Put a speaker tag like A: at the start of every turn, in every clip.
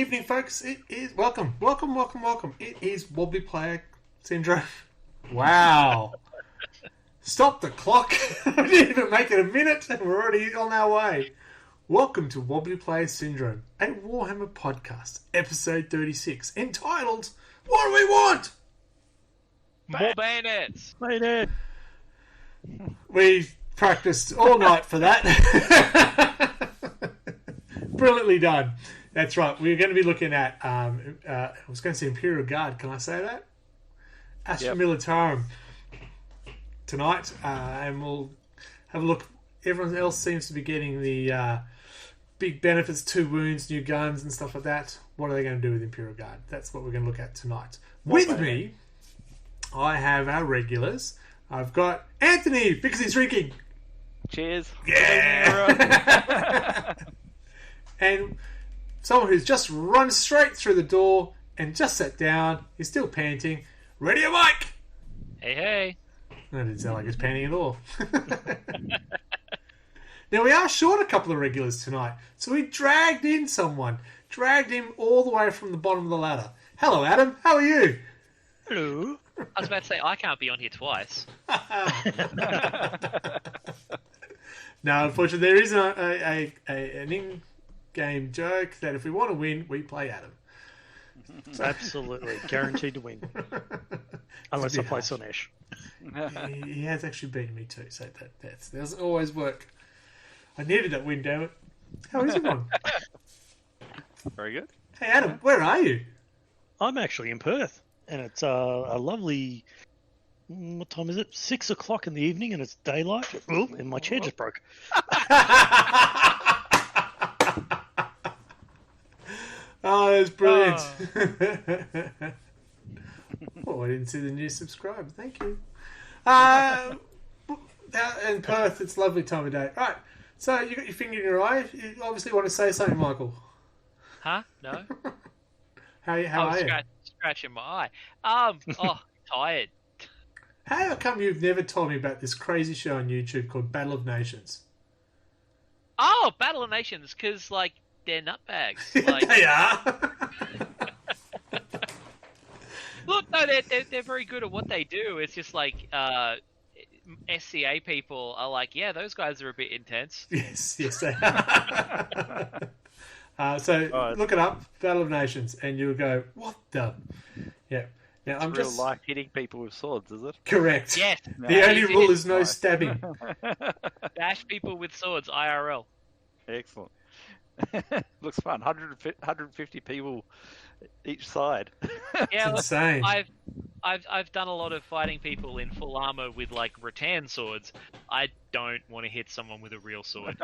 A: evening, folks. It is welcome. It is Wobbly Player Syndrome. Wow. Stop the clock. We didn't even make it a minute and we're already on our way. Welcome to Wobbly Player Syndrome, a Warhammer podcast, episode 36, entitled, What Do We Want?
B: More bayonets!
C: Bayonet!
A: We practiced all night for that. Brilliantly done. That's right. We're going to be looking at, I was going to say Imperial Guard. Can I say that? Astra Militarum tonight. And we'll have a look. Everyone else seems to be getting the big benefits, 2 wounds, new guns and stuff like that. What are they going to do with Imperial Guard? That's what we're going to look at tonight. With me, I have our regulars. I've got Anthony, because he's drinking.
C: Cheers.
A: Yeah! And someone who's just run straight through the door and just sat down. He's still panting. Radio Mike!
B: Hey, hey.
A: That didn't sound like he's panting at all. Now, we are short a couple of regulars tonight, so we dragged in someone. Dragged him all the way from the bottom of the ladder. Hello, Adam. How are you?
C: Hello.
B: I was about to say, I can't be on here twice.
A: No, unfortunately, there is an in-game joke that if we want to win, we play Adam.
C: Absolutely. Guaranteed to win. Unless I play Sonesh.
A: He has actually beaten me too, so that doesn't always work. I needed that win, damn it. How is everyone?
C: Very good.
A: Hey, Adam, where are you?
C: I'm actually in Perth. And it's a lovely... What time is it? 6 o'clock in the evening and it's daylight. Ooh, and my chair just broke.
A: Oh, that's brilliant. Oh, I didn't see the new subscribe. Thank you. In Perth, it's a lovely time of day. All right, so you got your finger in your eye. You obviously want to say something, Michael.
B: Huh? No?
A: How are you?
B: Scratching my eye. Tired.
A: How come you've never told me about this crazy show on YouTube called Battle of Nations?
B: Oh, Battle of Nations, because, like, they're nutbags. Like,
A: They are.
B: Look, no, they're very good at what they do. It's just like SCA people are like, yeah, those guys are a bit intense.
A: Yes, they are. So look it up, Battle of Nations, and you'll go, what the? Yeah. Now,
D: it's real life hitting people with swords, is it?
A: Correct.
B: Yes.
A: The only rule is no stabbing.
B: Bash people with swords, IRL.
D: Excellent. Looks fun. 150 people each side.
B: Yeah,
A: it's insane.
B: I've done a lot of fighting people in full armor with like rattan swords. I don't want to hit someone with a real sword.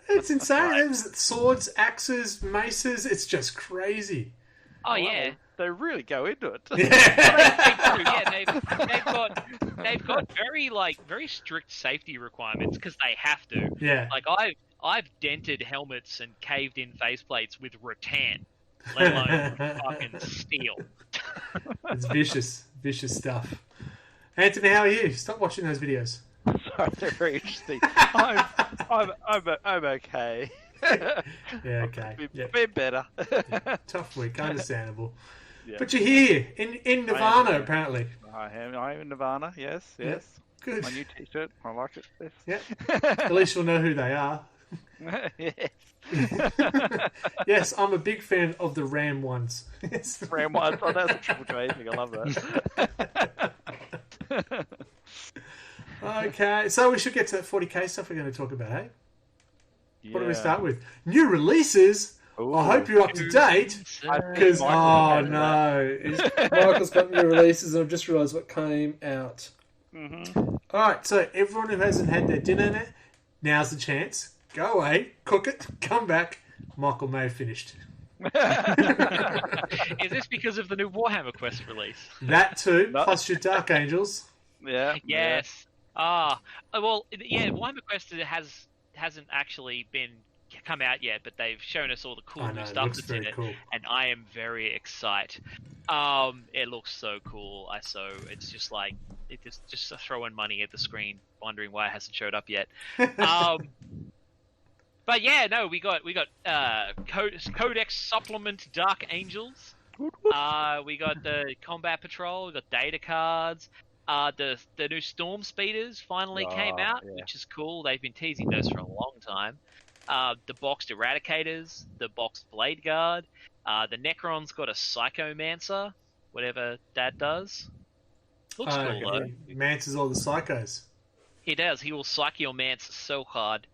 A: It's insane. There's swords, axes, maces. It's just crazy.
B: Oh yeah.
D: They really go into it.
B: Yeah, they've got very strict safety requirements because they have to.
A: Yeah.
B: Like I've dented helmets and caved in faceplates with rattan, let alone fucking steel.
A: It's vicious stuff. Anthony, how are you? Stop watching those videos.
D: Sorry, they're very interesting. I'm okay.
A: Yeah, okay.
D: Been better.
A: Yeah. Tough week, understandable.
D: Yeah.
A: But you're here in Nirvana, apparently.
D: I am in Nirvana. Yes.
A: Good.
D: My new T-shirt. I like it. Yes.
A: Yeah. At least you'll know who they are.
D: Yes.
A: Yes, I'm a big fan of the Ram ones. Yes.
D: Ram ones. Oh, that's a Triple J thing. I love that.
A: Okay, so we should get to that 40k stuff we're going to talk about, hey?
D: Yeah.
A: What do we start with? New releases.
D: Ooh.
A: I hope you're up to date. Because, Michael's got new releases and I've just realised what came out.
D: Mm-hmm.
A: Alright, so everyone who hasn't had their dinner, now's the chance. Go away, cook it, come back. Michael may have finished.
B: Is this because of the new Warhammer Quest release?
A: That too, plus your Dark Angels.
D: Yeah.
B: Yes. Warhammer Quest hasn't actually come out yet, but they've shown us all the cool new stuff that's in it, and I am very excited. It looks so cool. It's just like just throwing money at the screen, wondering why it hasn't showed up yet. But yeah, no, we got Codex Supplement Dark Angels. We got the Combat Patrol. We got data cards. The new Storm Speeders finally came out, which is cool. They've been teasing those for a long time. The boxed Eradicators, the boxed Blade Guard. The Necron's got a Psychomancer, whatever that does. Looks cool though.
A: He mances all the psychos.
B: He does. He will psych your mance so hard.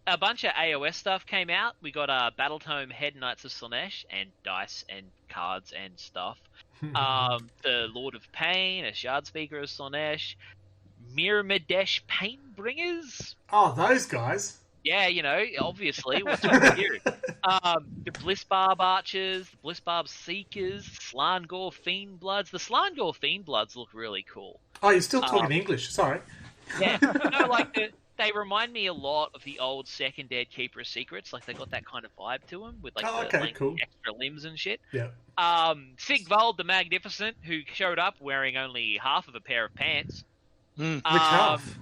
B: A bunch of AOS stuff came out. We got Battletome Head Knights of Slaanesh and dice and cards and stuff. The Lord of Pain, a Shard Speaker of Slaanesh, Miramadesh Painbringers.
A: Oh, those guys.
B: Yeah, you know, obviously. What's your theory? The Blissbarb Archers, the Blissbarb Seekers, Slangor Fiendbloods. The Slangor Fiendbloods look really cool.
A: Oh, you're still talking English. Sorry.
B: Yeah, no, like they remind me a lot of the old Second Dead Keeper of Secrets. Like they got that kind of vibe to them with like
A: cool.
B: extra limbs and shit.
A: Yeah.
B: Sigvald the Magnificent, who showed up wearing only half of a pair of pants.
A: Which half?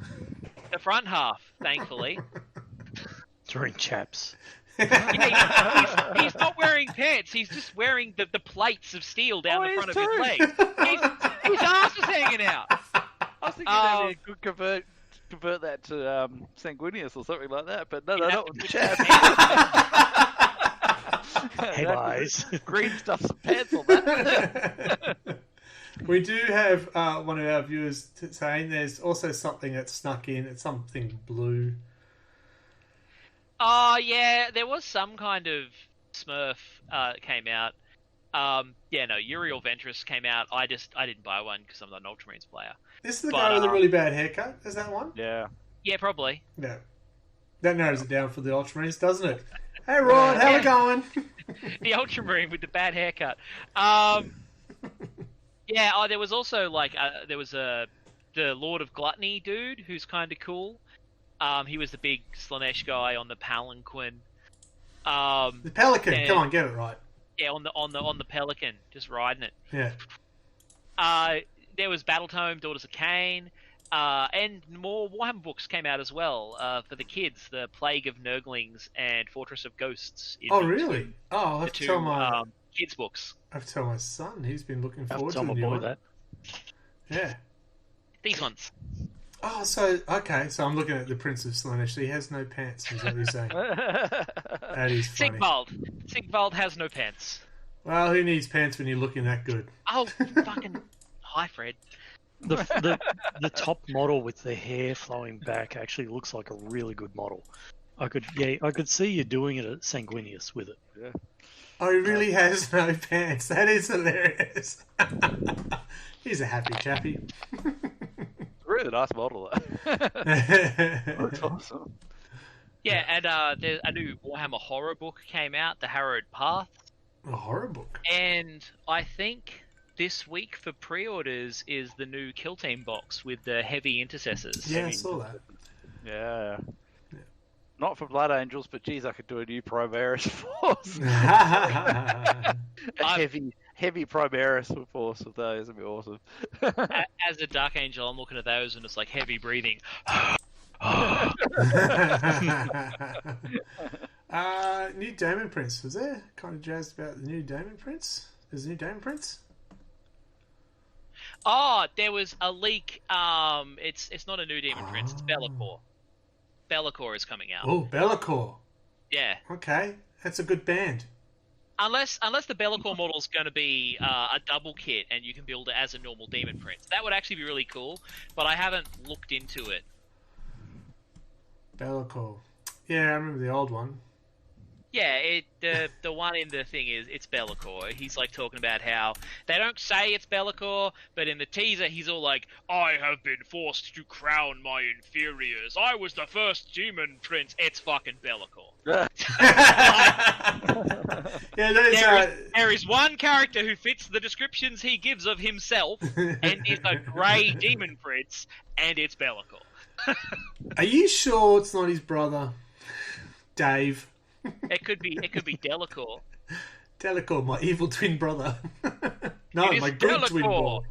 B: The front half, thankfully.
C: During chaps.
B: Yeah, he's not wearing pants. He's just wearing the plates of steel down the front of his legs. His ass is hanging out.
D: I was thinking maybe you could convert that to Sanguinius or something like that, but no, not with the chap.
C: Hey, guys.
D: Green stuff some pants on that.
A: We do have one of our viewers saying there's also something that snuck in. It's something blue.
B: Oh, yeah, there was some kind of Smurf came out. Uriel Ventress came out. I didn't buy one because I'm not an Ultramarines player.
A: This is the guy with a really bad haircut. Is that one?
D: Yeah.
B: Yeah, probably.
A: No. That narrows it down for the Ultramarines, doesn't it? Hey, Rod, how we going?
B: The Ultramarine with the bad haircut. There was also, the Lord of Gluttony dude who's kind of cool. He was the big Slaanesh guy on the Palanquin.
A: The Pelican, come on, get it right.
B: Yeah, on the Pelican, just riding it.
A: Yeah.
B: There was Battletome, Daughters of Cain, and more Warhammer books came out as well for the kids. The Plague of Nurglings and Fortress of Ghosts.
A: Oh, really? I'll have to tell my
B: kids books.
A: I have to tell my son. He's been looking forward to
C: the new one. That.
A: Yeah.
B: These ones.
A: Oh, so I'm looking at the Prince of Slaanesh. He has no pants, is what you're saying. That is funny.
B: Sigvald has no pants.
A: Well, who needs pants when you're looking that good?
B: Oh, fucking... Hi, Fred.
C: The top model with the hair flowing back actually looks like a really good model. I could see you doing it at Sanguinius with it.
D: Yeah.
A: Oh, he really has no pants. That is hilarious. He's a happy chappy.
D: Really nice model, though. Looks awesome.
B: Yeah, and there's a new Warhammer horror book came out, The Harrowed Path.
A: A horror book?
B: And I think this week for pre-orders is the new Kill Team box with the heavy intercessors.
A: Yeah, I saw that.
D: Yeah. Not for Blood Angels, but geez, I could do a new Primaris force. Heavy Primaris force of those would be awesome.
B: As a Dark Angel, I'm looking at those and it's like heavy breathing.
A: New Daemon Prince. Was there kind of jazzed about the new Daemon Prince? There's a new Daemon Prince?
B: Oh, there was a leak. It's not a new Demon Prince, it's Be'lakor. Be'lakor is coming out.
A: Oh, Be'lakor.
B: Yeah.
A: Okay, that's a good band.
B: Unless the Be'lakor model is going to be a double kit and you can build it as a normal Demon Prince. That would actually be really cool, but I haven't looked into it.
A: Be'lakor. Yeah, I remember the old one.
B: Yeah, the one in the thing is it's Be'lakor. He's like talking about how they don't say it's Be'lakor, but in the teaser he's all like, "I have been forced to crown my inferiors. I was the first demon prince." It's fucking Be'lakor. There is one character who fits the descriptions he gives of himself, and is a grey demon prince, and it's Be'lakor.
A: Are you sure it's not his brother, Dave?
B: It could be Delacour.
A: Delacour, my evil twin brother. No, my good twin brother.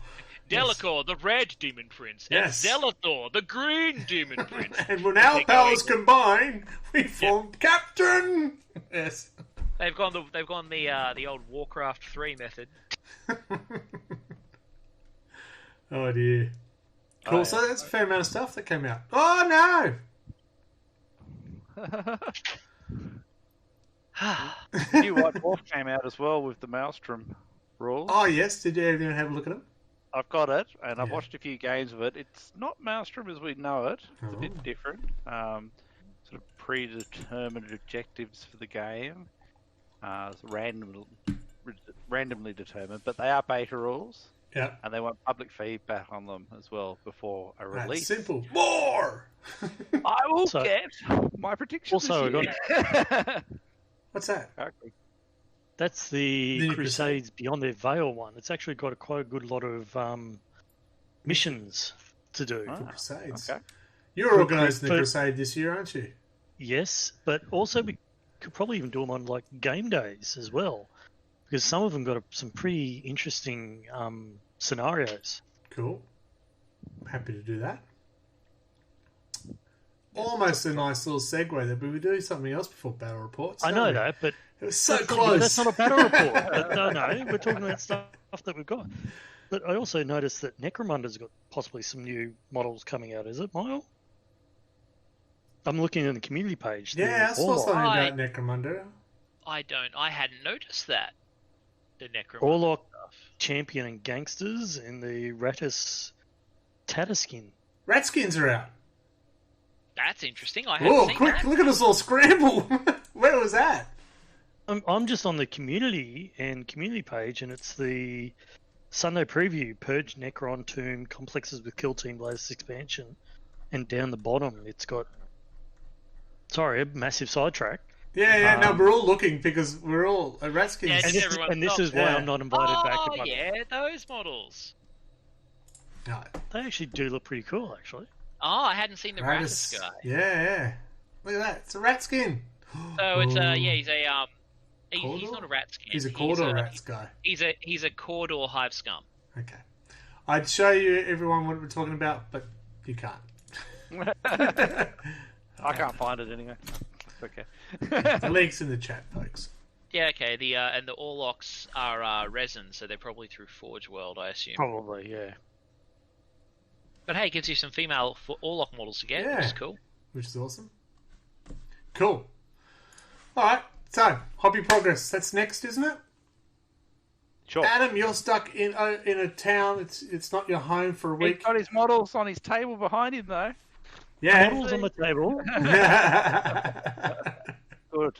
B: Delacour, the red demon prince,
A: Yes.
B: and Zelathor, the green demon prince.
A: And when our powers combine, we form Captain. Yes.
B: They've gone the old Warcraft 3 method.
A: Oh dear. Cool.
D: Oh, yeah.
A: So that's a fair amount of stuff that came out. Oh no!
D: New White Dwarf came out as well with the Maelstrom rules.
A: Oh yes. Did everyone have a look at them?
D: I've got it, and I've watched a few games of it. It's not Maelstrom as we know it. It's a bit different. Sort of predetermined objectives for the game. It's randomly determined, but they are beta rules.
A: Yeah.
D: And they want public feedback on them as well before a release.
A: That's simple. More!
D: I will get my prediction.
C: Also,
D: this year.
A: What's that?
D: Exactly.
C: That's the
A: New
C: Crusades Beyond Their Veil one. It's actually got quite a good lot of missions to do.
D: Ah,
A: Crusades.
D: okay.
A: You're organising the Crusade this year, aren't you?
C: Yes, but also we could probably even do them on like game days as well, because some of them got some pretty interesting scenarios.
A: Cool. Happy to do that. Almost a nice little segue there, but we do something else before battle reports.
C: I know that, but
A: it was so close.
C: That's not a battle report. But no, we're talking about stuff that we've got. But I also noticed that Necromunda's got possibly some new models coming out. Is it, Mile? I'm looking at the community page.
A: Yeah, I saw something about Necromunda.
B: I hadn't noticed that. The Necromunda
C: Orlok
B: stuff.
C: Champion and Gangsters and the Ratus Tatterskin.
A: Rat skins are out.
B: That's interesting. I haven't seen
A: quick!
B: that.
A: Look at us all scramble. Where was that?
C: I'm just on the community page, and it's the Sunday preview: Purge, Necron, Tomb, Complexes with Kill Team, latest expansion, and down the bottom it's got. Sorry, a massive sidetrack.
A: Yeah, no, we're all looking because we're all at Ratskins.
B: Yeah,
C: and this is why I'm not invited back.
B: Oh, yeah, those models.
A: No.
C: They actually do look pretty cool, actually.
B: Oh, I hadn't seen the Ratus guy.
A: Yeah. Look at that. It's a rat skin.
B: So it's he's not a rat skin.
A: He's a Cawdor rats guy.
B: He's a Cawdor hive scum.
A: Okay. I'd show you everyone what we're talking about, but you can't.
D: I can't find it anyway. It's okay.
A: The link's in the chat, folks.
B: Yeah, okay. And the Orlocks are resin, so they're probably through Forge World, I assume.
C: Probably, yeah.
B: But hey, it gives you some female Orlock models to get, which is cool.
A: Which is awesome. Cool. Alright, so, hobby progress. That's next, isn't it?
D: Sure.
A: Adam, you're stuck in a town. It's not your home for a week.
D: He's got his models on his table behind him, though.
A: Yeah.
C: Models on the table.
D: Good.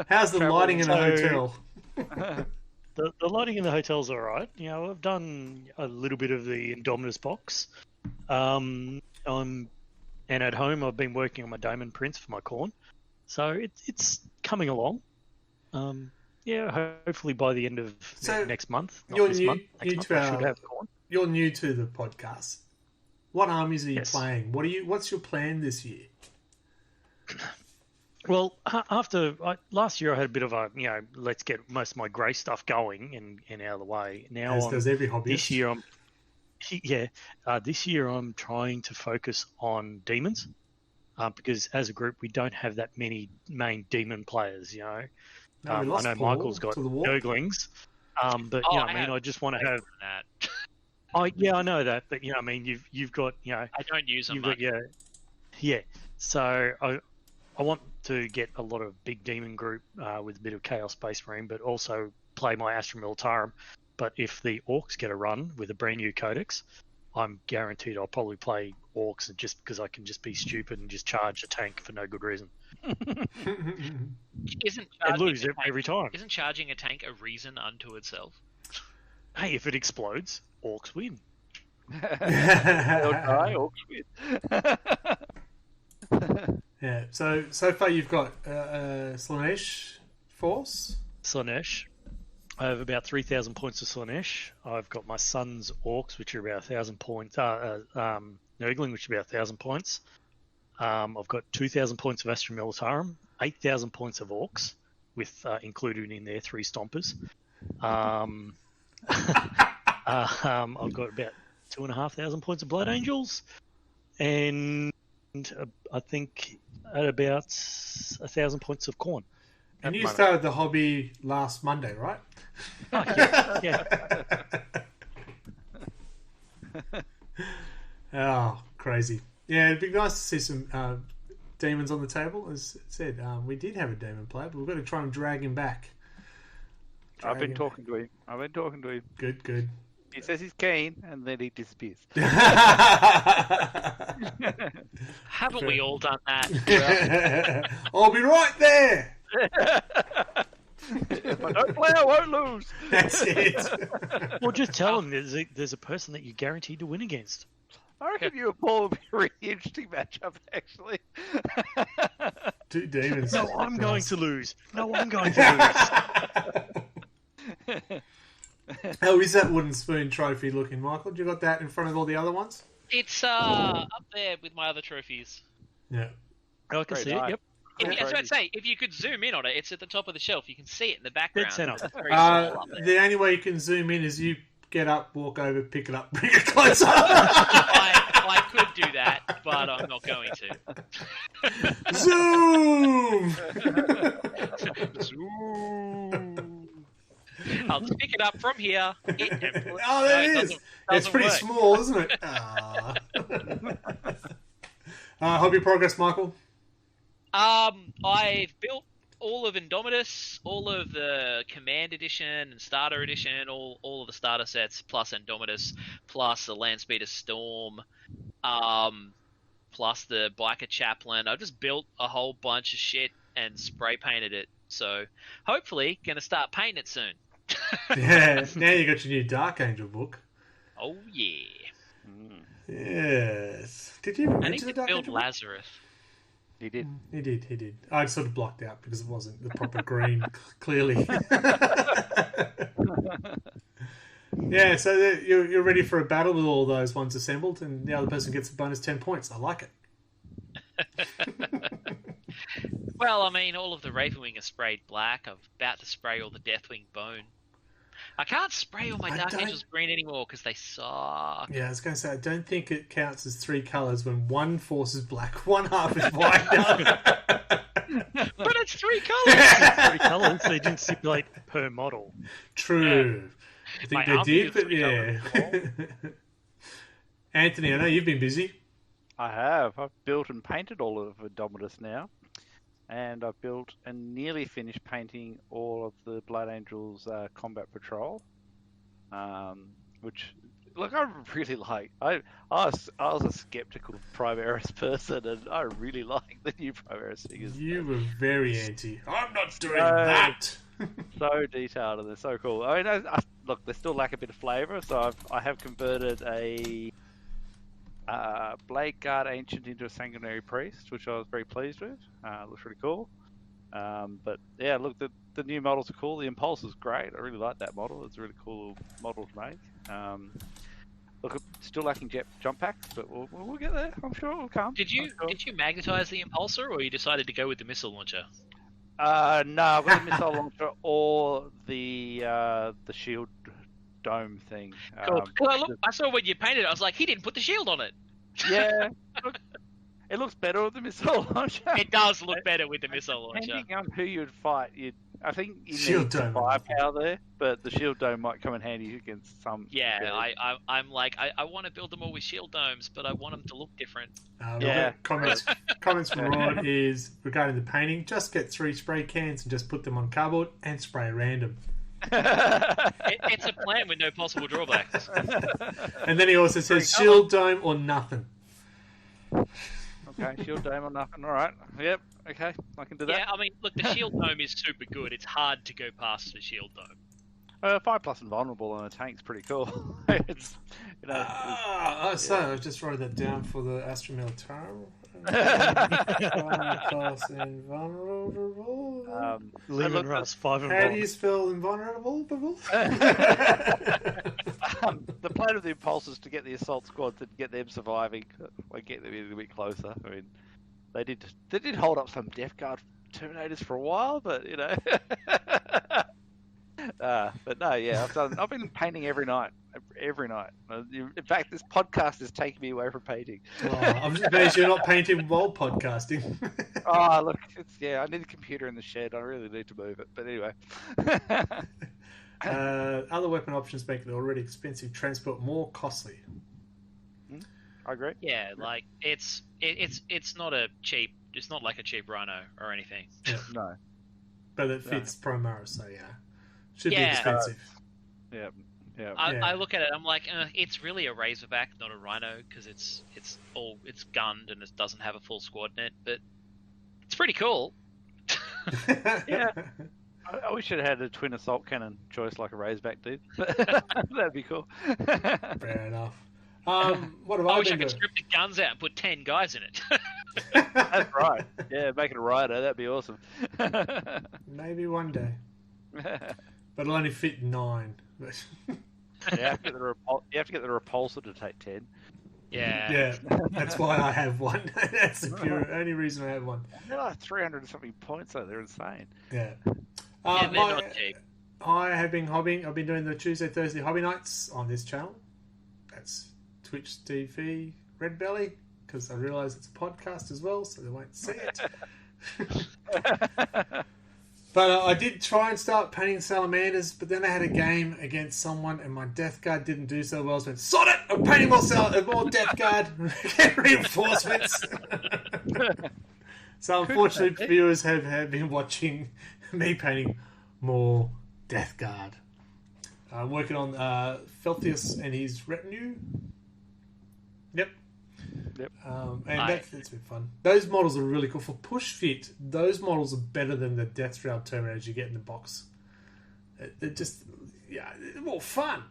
A: How's the lighting in the hotel?
C: The lighting in the hotel's all right. You know, I've done a little bit of the Indominus box. And at home I've been working on my Daemon Prince for my corn, so it's coming along. Hopefully by the end of next month.
A: I should
C: have corn.
A: You're new to the podcast. What armies are you playing? What's your plan this year?
C: Well, last year I had a bit of a let's get most of my grey stuff going and out of the way. Now
A: as does every hobbyist.
C: This year I'm trying to focus on demons, because as a group we don't have that many main demon players. I know Michael's got Nurglings, but I just want to have
B: that.
C: I know that, but you've got
B: I don't use them.
C: So I want to get a lot of big demon group with a bit of Chaos Space Marine, but also play my Astra Militarum. But if the Orcs get a run with a brand new Codex, I'm guaranteed I'll probably play Orcs just because I can just be stupid and just charge a tank for no good reason. And lose every time.
B: Isn't charging a tank a reason unto itself?
C: Hey, if it explodes, Orcs win.
D: They'll die, Orcs win.
A: Yeah, so far you've got Slaanesh force?
C: Slaanesh. I have about 3,000 points of Slaanesh. I've got my son's Orcs, which are about 1,000 points. Nurgling, which are about 1,000 points. I've got 2,000 points of Astra Militarum, 8,000 points of Orcs, with included in there 3 Stompers. I've got about 2,500 points of Blood Angels, and I think at about 1,000 points of corn.
A: And you started the hobby last Monday, right?
C: Oh, yeah.
A: Oh, crazy. Yeah, it'd be nice to see some demons on the table. As I said, we did have a demon player, but we've got to try and drag him back.
D: I've been talking to him.
A: Good.
D: He says he's keen, and then he disappears.
B: Haven't we all done that?
A: I'll be right there.
D: If I don't play, I won't lose.
A: That's it.
C: Well, just tell him there's a person that you're guaranteed to win against.
D: I reckon you and Paul would be a really interesting matchup, actually.
A: Two demons.
C: No, I'm going to lose. No, I'm going to lose.
A: How is that wooden spoon trophy looking, Michael? Do you got that in front of all the other ones?
B: It's up there with my other trophies.
A: Yeah.
C: I can see it, yep.
B: I was about to say, if you could zoom in on it, it's at the top of the shelf. You can see it in the background.
C: Dead center.
B: It's very small up there.
A: The only way you can zoom in is you get up, walk over, pick it up, bring it closer.
B: I could do that, but I'm not going to.
A: Zoom!
B: Zoom. I'll just pick it up from here.
A: Oh, there it is. It's pretty small, isn't it? Hobby progress, Michael?
B: I've built all of Indomitus, all of the Command Edition and Starter Edition, all of the starter sets, plus Indomitus, plus the Landspeeder Storm, plus the Biker Chaplain. I've just built a whole bunch of shit and spray painted it. So hopefully going to start painting it soon.
A: Yeah, now you got your new Dark Angel book.
B: Oh, yeah.
A: Yes. Did you ever
B: I need
A: mention
B: to
A: the Dark
B: build
A: Angel?
B: Lazarus.
D: He did.
A: He did. I sort of blocked out because it wasn't the proper green, clearly. Yeah, so you're ready for a battle with all those ones assembled, and the other person gets a bonus 10 points. I like it.
B: Well, I mean, all of the Ravenwing are sprayed black. I'm about to spray all the Deathwing bone. I can't spray all my Dark Angels green anymore because they suck.
A: Yeah, I was going to say, I don't think it counts as three colours when one force is black, one half is white.
B: But it's three colours!
C: Three colours, they didn't stipulate per model.
A: True.
B: Yeah.
A: I think
B: My
A: they did,
B: army
A: but
B: is
A: yeah. Anthony, I know you've been busy.
D: I have. I've built and painted all of Indomitus now. And I've built and nearly finished painting all of the Blood Angels Combat Patrol. Which, look, I really like. I was a skeptical Primaris person, and I really like the new Primaris figures.
A: You were very anti. I'm not doing that!
D: So detailed, and they're so cool. I mean, look, they still lack a bit of flavour, so I have converted a Blade Guard Ancient into a Sanguinary Priest, which I was very pleased with. Looks really cool. But yeah, look, the new models are cool. The Impulse is great. I really like that model. It's a really cool model to make. Look, still lacking jump packs, but we'll get there. I'm sure it will come.
B: Did you magnetize the Impulsor, or you decided to go with the missile launcher?
D: No, I've got the missile launcher or the shield dome thing.
B: Cool. I saw when you painted it, I was like, he didn't put the shield on it.
D: Yeah. It looks better with the missile launcher.
B: It does look better with the missile launcher.
D: Depending on who you'd fight, I think you
A: Shield
D: need
A: dome.
D: firepower there, but the shield dome might come in handy against some.
B: Yeah, I'm like, I want to build them all with shield domes, but I want them to look different.
D: Yeah.
A: Comments from Rod is regarding the painting. Just get 3 spray cans and just put them on cardboard and spray random.
B: It's a plan with no possible drawbacks.
A: And then he also says shield dome or nothing.
D: Okay, shield dome or nothing. All right. Yep. Okay, I can do that.
B: Yeah, I mean, look, the shield dome is super good. It's hard to go past the shield dome.
D: 5+ invulnerable on a tank's pretty cool. It's,
A: So I just wrote that down for the Astra Militarum. 5+ invulnerable.
C: Lehman Russ, 5
A: How do you
C: invulnerable.
A: spell invulnerable?
D: The plan of the Impulse is to get the assault squad to get them surviving, like get them a little bit closer. I mean, they did hold up some Death Guard Terminators for a while, but you know. But no, yeah, I've been painting every night every night. In fact, this podcast is taking me away from painting.
A: Oh, I'm just amazed you're not painting while podcasting.
D: Oh, look, I need a computer in the shed. I really need to move it. But anyway.
A: Other weapon options make the already expensive transport more costly.
D: I agree.
B: Yeah, like it's not like a cheap Rhino or anything.
A: Yeah.
D: No.
A: But it fits Promara, so yeah. Should be expensive.
D: Yeah.
B: I look at it, I'm like, it's really a Razorback, not a Rhino, because it's gunned and it doesn't have a full squad in it, but it's pretty cool.
D: Yeah. I wish it had a twin assault cannon choice like a Razorback did. That'd be cool.
A: Fair enough. What have
B: I
A: I
B: wish I
A: been
B: could strip the guns out and put 10 guys in it.
D: That's right. Yeah, make it a rider. That'd be awesome.
A: Maybe one day. But it'll only fit 9.
D: You have to get the repulsor to take 10.
B: Yeah.
A: That's why I have one. That's the only reason I have one.
D: They're like 300 and something points though. They're insane.
A: Yeah.
B: They're not cheap.
A: I have been hobbying. I've been doing the Tuesday, Thursday hobby nights on this channel. That's Twitch TV Red Belly, because I realise it's a podcast as well, so they won't see it. But I did try and start painting salamanders, but then I had a game against someone and my Death Guard didn't do so well, so I went, sod it! I'm painting more Death Guard, get reinforcements. So unfortunately, viewers have been watching me painting more Death Guard. I'm working on Felthius and his retinue. Yep. And that's been fun. Those models are really cool. For push fit, those models are better than the Death Shroud Terminators you get in the box. They're just, they're more fun.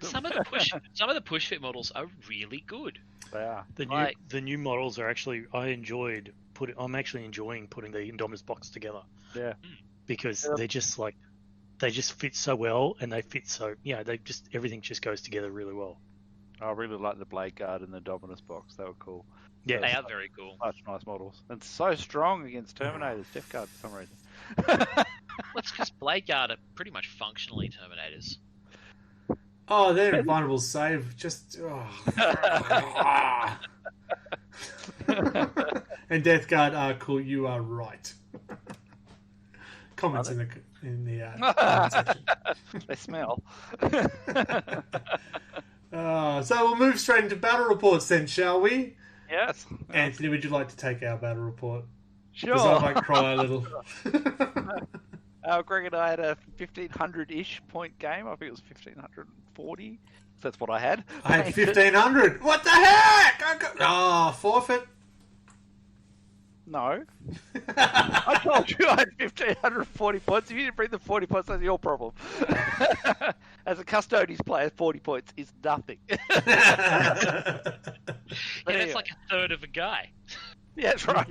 B: Some of the push fit models are really good.
D: They are.
C: The new models are actually, I'm actually enjoying putting the Indominus box together.
D: Yeah.
C: Because they're just like, they just fit so well, and they fit so, everything just goes together really well.
D: I really like the Blade Guard and the Dominus box. They were cool.
B: Yeah, they are very cool.
D: Such nice models. And so strong against Terminators, Death Guard for some reason.
B: That's because Blade Guard are pretty much functionally Terminators.
A: Oh, their invulnerable save. Just... And Death Guard are cool. You are right. Comments in the comment section.
D: They smell.
A: So we'll move straight into battle reports then, shall we?
D: Yes.
A: Anthony, would you like to take our battle report?
D: Sure.
A: Because I might cry a little.
D: Greg and I had a 1,500-ish point game. I think it was 1,540. That's what I had.
A: I had 1,500. What the heck? Forfeit.
D: No. I told you I had 1,540 points. If you didn't bring the 40 points, that's your problem. As a Custodes player, 40 points is nothing.
B: That's like a third of a guy.
D: Yeah, that's right.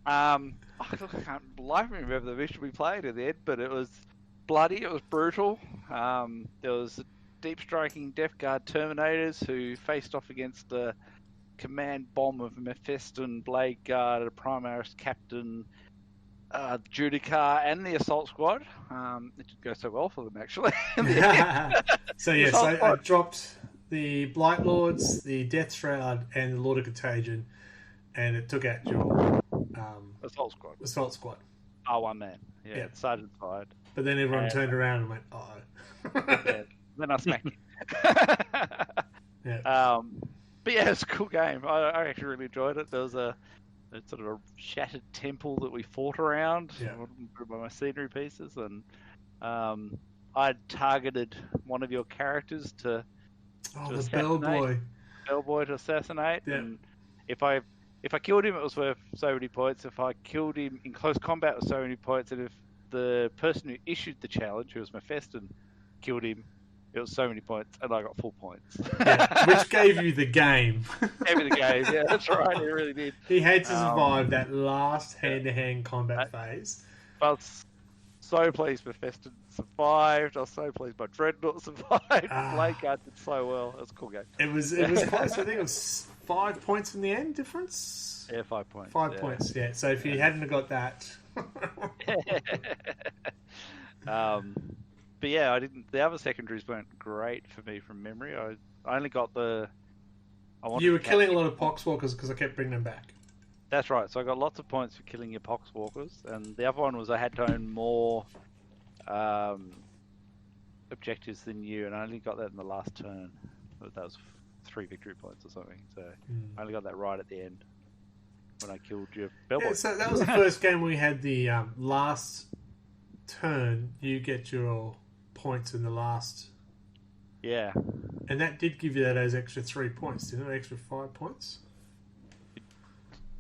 D: I can't remember the mission we played in the end, but it was bloody, it was brutal. There was deep striking Death Guard Terminators who faced off against the command bomb of Mephiston, Blade Guard, a Primaris Captain, Judicar, and the Assault Squad. It didn't go so well for them, actually.
A: So, yes, I dropped the Blight Lords, the Death Shroud, and the Lord of Contagion, and it took out your
D: Assault Squad.
A: Assault Squad.
D: One man. Yeah. Sergeant fired.
A: But then everyone turned around and went, uh-oh.
D: Yeah. Then I smacked him.
A: Yeah.
D: But yeah, it's a cool game. I actually really enjoyed it. There was a sort of a shattered temple that we fought around by my scenery pieces, and I targeted one of your characters to
A: the bellboy.
D: Bellboy to assassinate.
A: Yeah.
D: And if I killed him, it was worth so many points. If I killed him in close combat, it was so many points. And if the person who issued the challenge, who was Mephiston, killed him, it was so many points, and I got full points.
A: Yeah, which gave you the game.
D: Gave me the game, yeah, that's right, it really did.
A: He had to survive that last hand-to-hand combat phase.
D: I was so pleased Mephiston survived. I was so pleased my Dreadnought survived. Blade Guard did so well. It was a cool game.
A: It was close. I think it was 5 points in the end difference.
D: Yeah, 5 points.
A: 5 points, yeah. So if you hadn't have got that...
D: but yeah, I didn't. The other secondaries weren't great for me from memory. I only got the.
A: You were killing a lot of poxwalkers because I kept bringing them back.
D: That's right. So I got lots of points for killing your poxwalkers, and the other one was I had to own more objectives than you, and I only got that in the last turn. But that was 3 victory points or something. So I only got that right at the end when I killed your bellboy.
A: Yeah, so that was the first game we had the last turn. You get your points in the last.
D: Yeah.
A: And that did give you those extra 3 points, didn't it? Extra 5 points.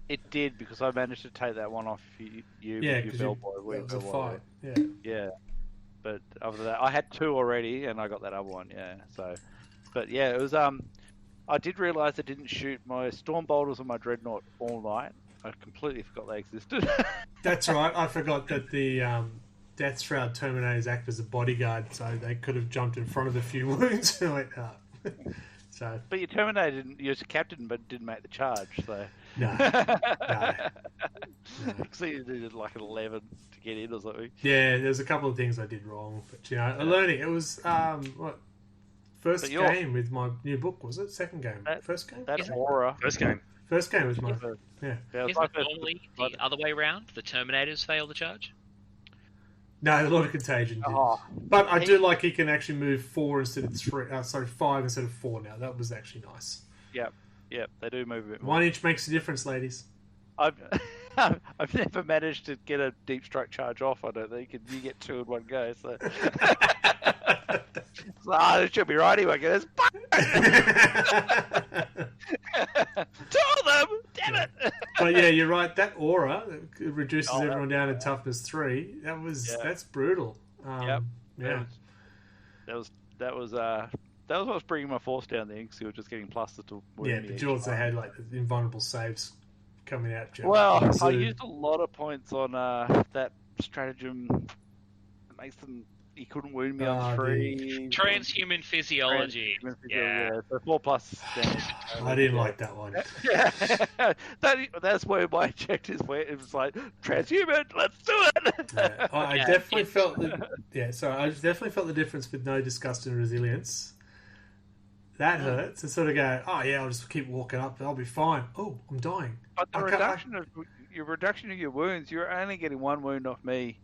D: It did, because I managed to take that one off you
A: yeah,
D: with your bellboy.
A: That was a fight. Yeah.
D: Yeah. But other than that, I had 2 already, and I got that other one. Yeah. So, but yeah, it was I did realise I didn't shoot my storm bolters and my dreadnought all night. I completely forgot they existed.
A: That's right. I forgot that the Death Shroud Terminators act as a bodyguard, so they could have jumped in front of a few wounds and went up. So.
D: But your Terminator didn't. You're a captain, but didn't make the charge. So.
A: No.
D: So you did like an 11 to get in or something.
A: Yeah, there's a couple of things I did wrong, but learning. It was first game with my new book, was it? Second game, first game.
D: That aura.
C: First game.
A: First game was my yeah.
B: Isn't it normally the other way around? The Terminators fail the charge.
A: No, the Lord of Contagion did. But I do like he can actually move 4 instead of 3. Sorry, 5 instead of 4 now. That was actually nice.
D: Yep, they do move a bit more.
A: 1 inch makes a difference, ladies.
D: I've never managed to get a deep strike charge off, I don't think, and you get 2 in one go, so... it should be right anyway, guys. 2 of them! Damn it!
A: But yeah, you're right. That aura reduces everyone down to toughness 3. That's brutal.
D: Yep.
A: Yeah.
D: That was what was bringing my force down there, because you were just getting pluses to.
A: Yeah, but you also had like invulnerable saves coming out.
D: Well, I used a lot of points on that stratagem that makes them. He couldn't wound me on 3.
B: Transhuman physiology. Yeah.
D: So 4+ damage.
A: I didn't like that one.
D: Yeah. That's where my objectives went. It was like, transhuman, let's do it!
A: Yeah. I definitely felt I definitely felt the difference with no disgust and resilience. That hurts. To sort of go, oh yeah, I'll just keep walking up, I'll be fine. Oh, I'm dying.
D: But the reduction of your wounds, you're only getting 1 wound off me.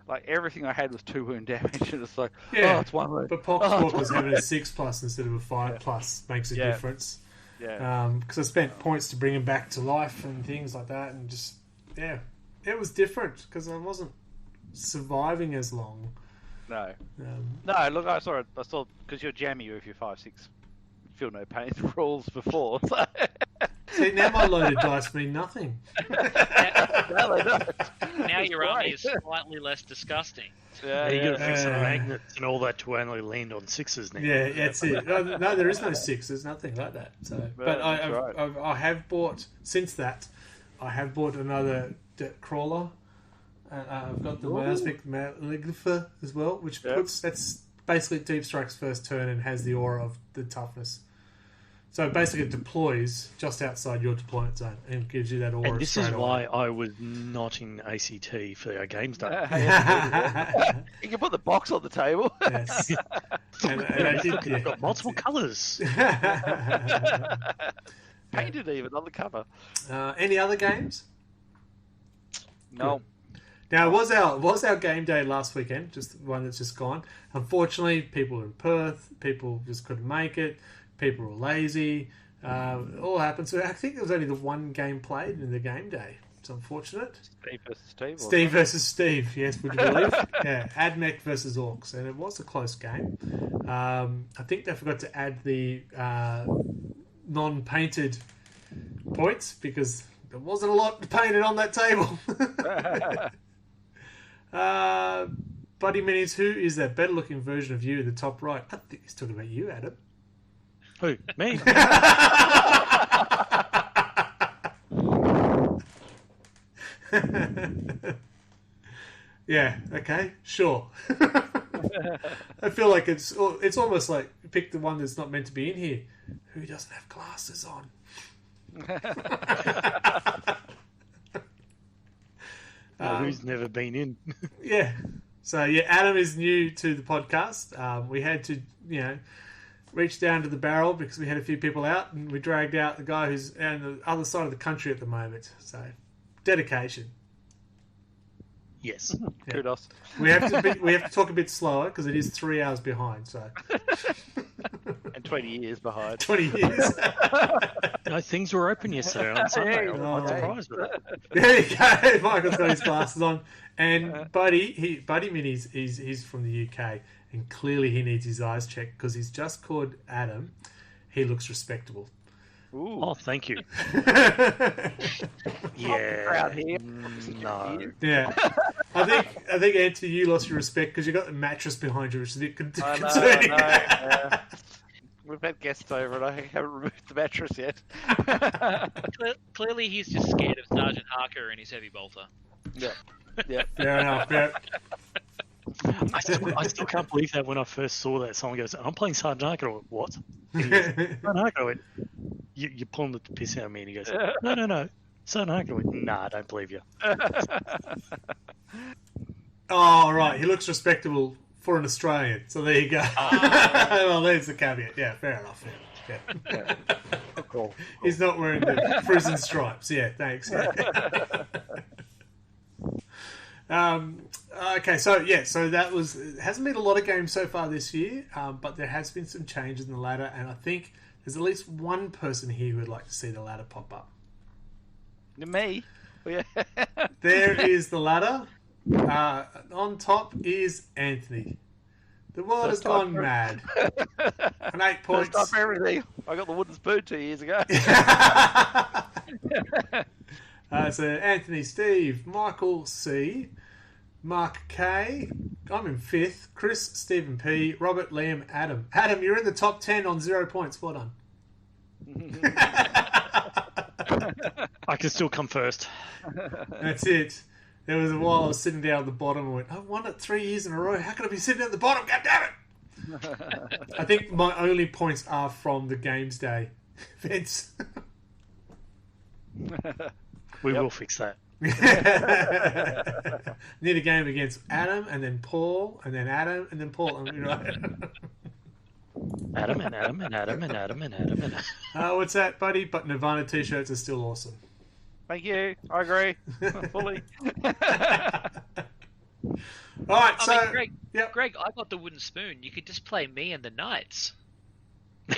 D: Like, everything I had was 2 wound damage, and it's like, it's 1 wound.
A: But Poxwalkers having a 6+ instead of a 5+ makes a difference.
D: Yeah.
A: Because I spent points to bring him back to life and things like that, and just, it was different because I wasn't surviving as long.
D: No. No, look, I saw because you're jammy with your 5/6 feel no pain rules before. So.
A: See, now my loaded dice mean nothing.
B: Now your army is slightly less disgusting.
C: Yeah, you got to fix the magnets and all that to only land on 6s now.
A: Yeah, that's it. No, there is no 6. There's nothing like that. So, but I have bought since that. I have bought another crawler. I've got the Miasmic Malignfer as well, which that's basically Deep Strike's first turn and has the aura of the toughness. So basically it deploys just outside your deployment zone and gives you that aura.
C: And this is why I was not in ACT for our games day.
D: You can put the box on the table.
A: Yes. and I did,
C: I've got multiple colours.
D: Painted even on the cover.
A: Any other games?
D: No.
A: Good. Now, it was our game day last weekend, just one that's just gone. Unfortunately, people were in Perth. People just couldn't make it. People were lazy. It all happened. So I think there was only the 1 game played in the game day. It's unfortunate.
D: Steve versus Steve.
A: Steve versus Steve, yes, would you believe? Yeah, Admech versus Orcs. And it was a close game. I think they forgot to add the non-painted points because there wasn't a lot painted on that table. Buddy Minis, who is that better looking version of you in the top right? I think he's talking about you, Adam.
C: Who? Me?
A: Yeah, okay, sure. I feel like it's almost like pick the one that's not meant to be in here. Who doesn't have glasses on?
C: Who's never been in?
A: Yeah. So yeah, Adam is new to the podcast. We had to, reach down to the barrel because we had a few people out, and we dragged out the guy who's on the other side of the country at the moment. So dedication.
C: Yes.
A: Yeah.
D: Kudos.
A: We have to talk a bit slower because it is 3 hours behind. So
D: And 20 years behind.
A: 20 years.
C: No, things were open yesterday on Sunday. I'm surprised with that.
A: There you go. Michael's got his glasses on, and Buddy Min, he's from the UK, and clearly he needs his eyes checked because he's just called Adam. He looks respectable.
D: Ooh.
C: Oh, thank you. Yeah.
D: Crowd here.
C: No.
A: Yeah. I think Anthony, you lost your respect because you got the mattress behind you, which is a bit
D: I
A: concerning.
D: know. Yeah. We've had guests over and I haven't removed the mattress yet.
B: Clearly, he's just scared of Sergeant Harker and his heavy bolter.
D: Yeah.
A: Fair enough. Yeah.
C: I still can't believe that when I first saw that, someone goes, I'm playing Sergeant Harker. I went, what? And he goes, Sergeant Harker. I went, you're pulling the piss out of me. And he goes, no. Sergeant Harker. I went, nah, I don't believe you.
A: Oh, right. He looks respectable for an Australian. So there you go. Well, there's the caveat. Yeah, fair enough. Yeah.
C: Cool.
A: He's not wearing the prison stripes. Yeah, thanks. Okay, so that was. It hasn't been a lot of games so far this year, but there has been some changes in the ladder, and I think there's at least one person here who would like to see the ladder pop up.
D: Me? Yeah.
A: There is the ladder. On top is Anthony. The world has gone mad. And 8 points.
D: Stop everything. I got the wooden spoon 2 years ago.
A: So Anthony, Steve, Michael C, Mark K, I'm in 5th, Chris, Stephen P, Robert, Liam, Adam. Adam, you're in the top 10 on 0 points. Well done.
C: I can still come first.
A: That's it. There was a while I was sitting down at the bottom and went, I've won it 3 years in a row. How can I be sitting at the bottom? God damn it! I think my only points are from the games day events.
C: We will fix that.
A: Need a game against Adam and then Paul and then Adam and then Paul. Right.
C: Adam and Adam and Adam and Adam and Adam and Adam.
A: What's that, buddy? But Nirvana t-shirts are still awesome.
D: Thank you. I agree. Fully.
A: All right, so...
B: Greg,
A: yep.
B: Greg, I got the wooden spoon. You could just play me and the Knights.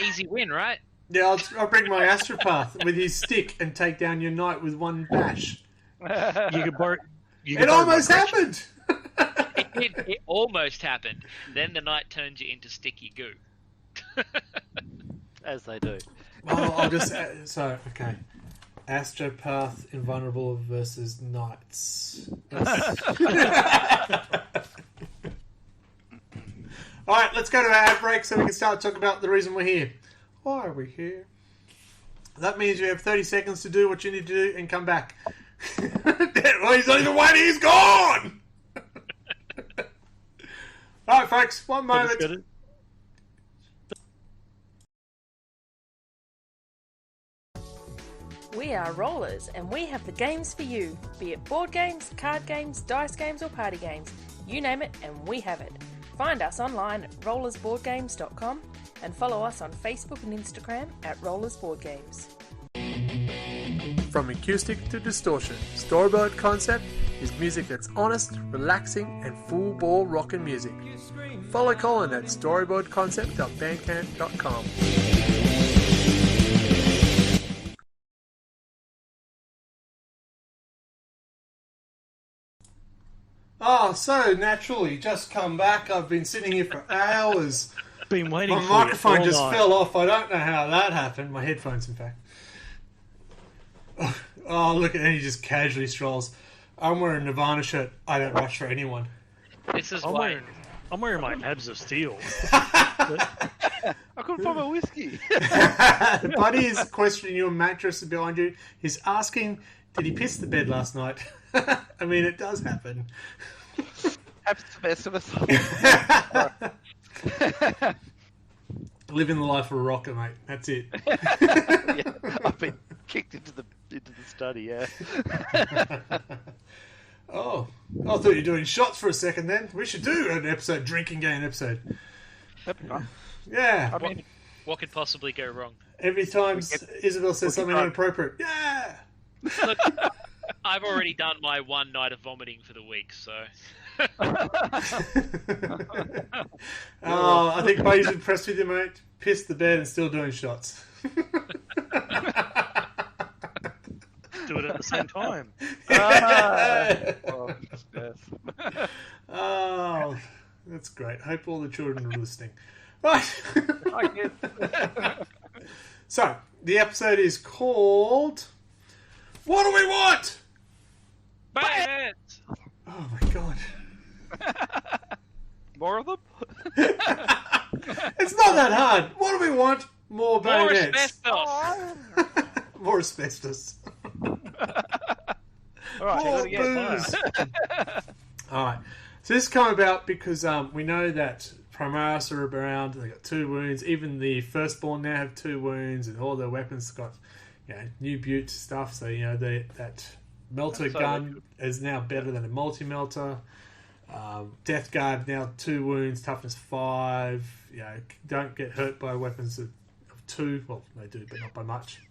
B: Easy win, right?
A: Yeah, I'll bring my astropath with his stick and take down your knight with one bash.
C: You could borrow.
A: It almost happened.
B: It almost happened. Then the Knight turns you into sticky goo.
D: As they do.
A: Oh, I'll just... okay. Astropath invulnerable versus knights. Alright, let's go to our ad break so we can start talking about the reason we're here. Why are we here? That means you have 30 seconds to do what you need to do and come back. Well, he's not even waiting, he's gone! Alright, folks, one moment.
E: We are Rollers, and we have the games for you. Be it board games, card games, dice games, or party games. You name it, and we have it. Find us online at rollersboardgames.com and follow us on Facebook and Instagram at rollersboardgames.
A: From acoustic to distortion, Storyboard Concept is music that's honest, relaxing, and full-bore rockin' music. Follow Colin at storyboardconcept.bandcamp.com. Oh, so naturally, just come back. I've been sitting here for hours.
C: Been waiting.
A: My microphone just fell off. I don't know how that happened. My headphones, in fact. Oh, look at him. He just casually strolls. I'm wearing a Nirvana shirt. I don't rush for anyone.
B: This is why.
C: I'm wearing my abs of steel.
D: I couldn't find my whiskey.
A: Buddy is questioning your mattress behind you. He's asking, did he piss the bed last night? I mean, it does happen.
D: Happens to the best of us.
A: Living the life of a rocker, mate. That's it.
D: Yeah, I've been kicked into the study. Yeah.
A: Oh, I thought you were doing shots for a second then. We should do an episode, drinking game episode.
D: That'd be fun.
A: Yeah.
D: I mean,
B: What could possibly go wrong?
A: Every time Isabel says something inappropriate, yeah!
B: Look, I've already done my one night of vomiting for the week, so...
A: Oh, I think Bay's impressed with you, mate. Pissed the bed and still doing shots.
C: Do it at the same time.
D: Oh, yes.
A: Oh, that's great. Hope all the children are listening. Right. So, the episode is called... What do we want?
B: Bayonets!
A: Oh my god.
D: More of them?
A: It's not that hard. What do we want? More bayonets.
B: More asbestos!
A: More asbestos.
D: Alright,
A: More booze. Alright. So this come about because we know that Primaris are around. They got 2 wounds. Even the firstborn now have 2 wounds, and all their weapons got new butte stuff. So that melter gun is now better than a multi-melter. Death Guard now 2 wounds, toughness 5. Don't get hurt by weapons of 2. Well, they do, but not by much.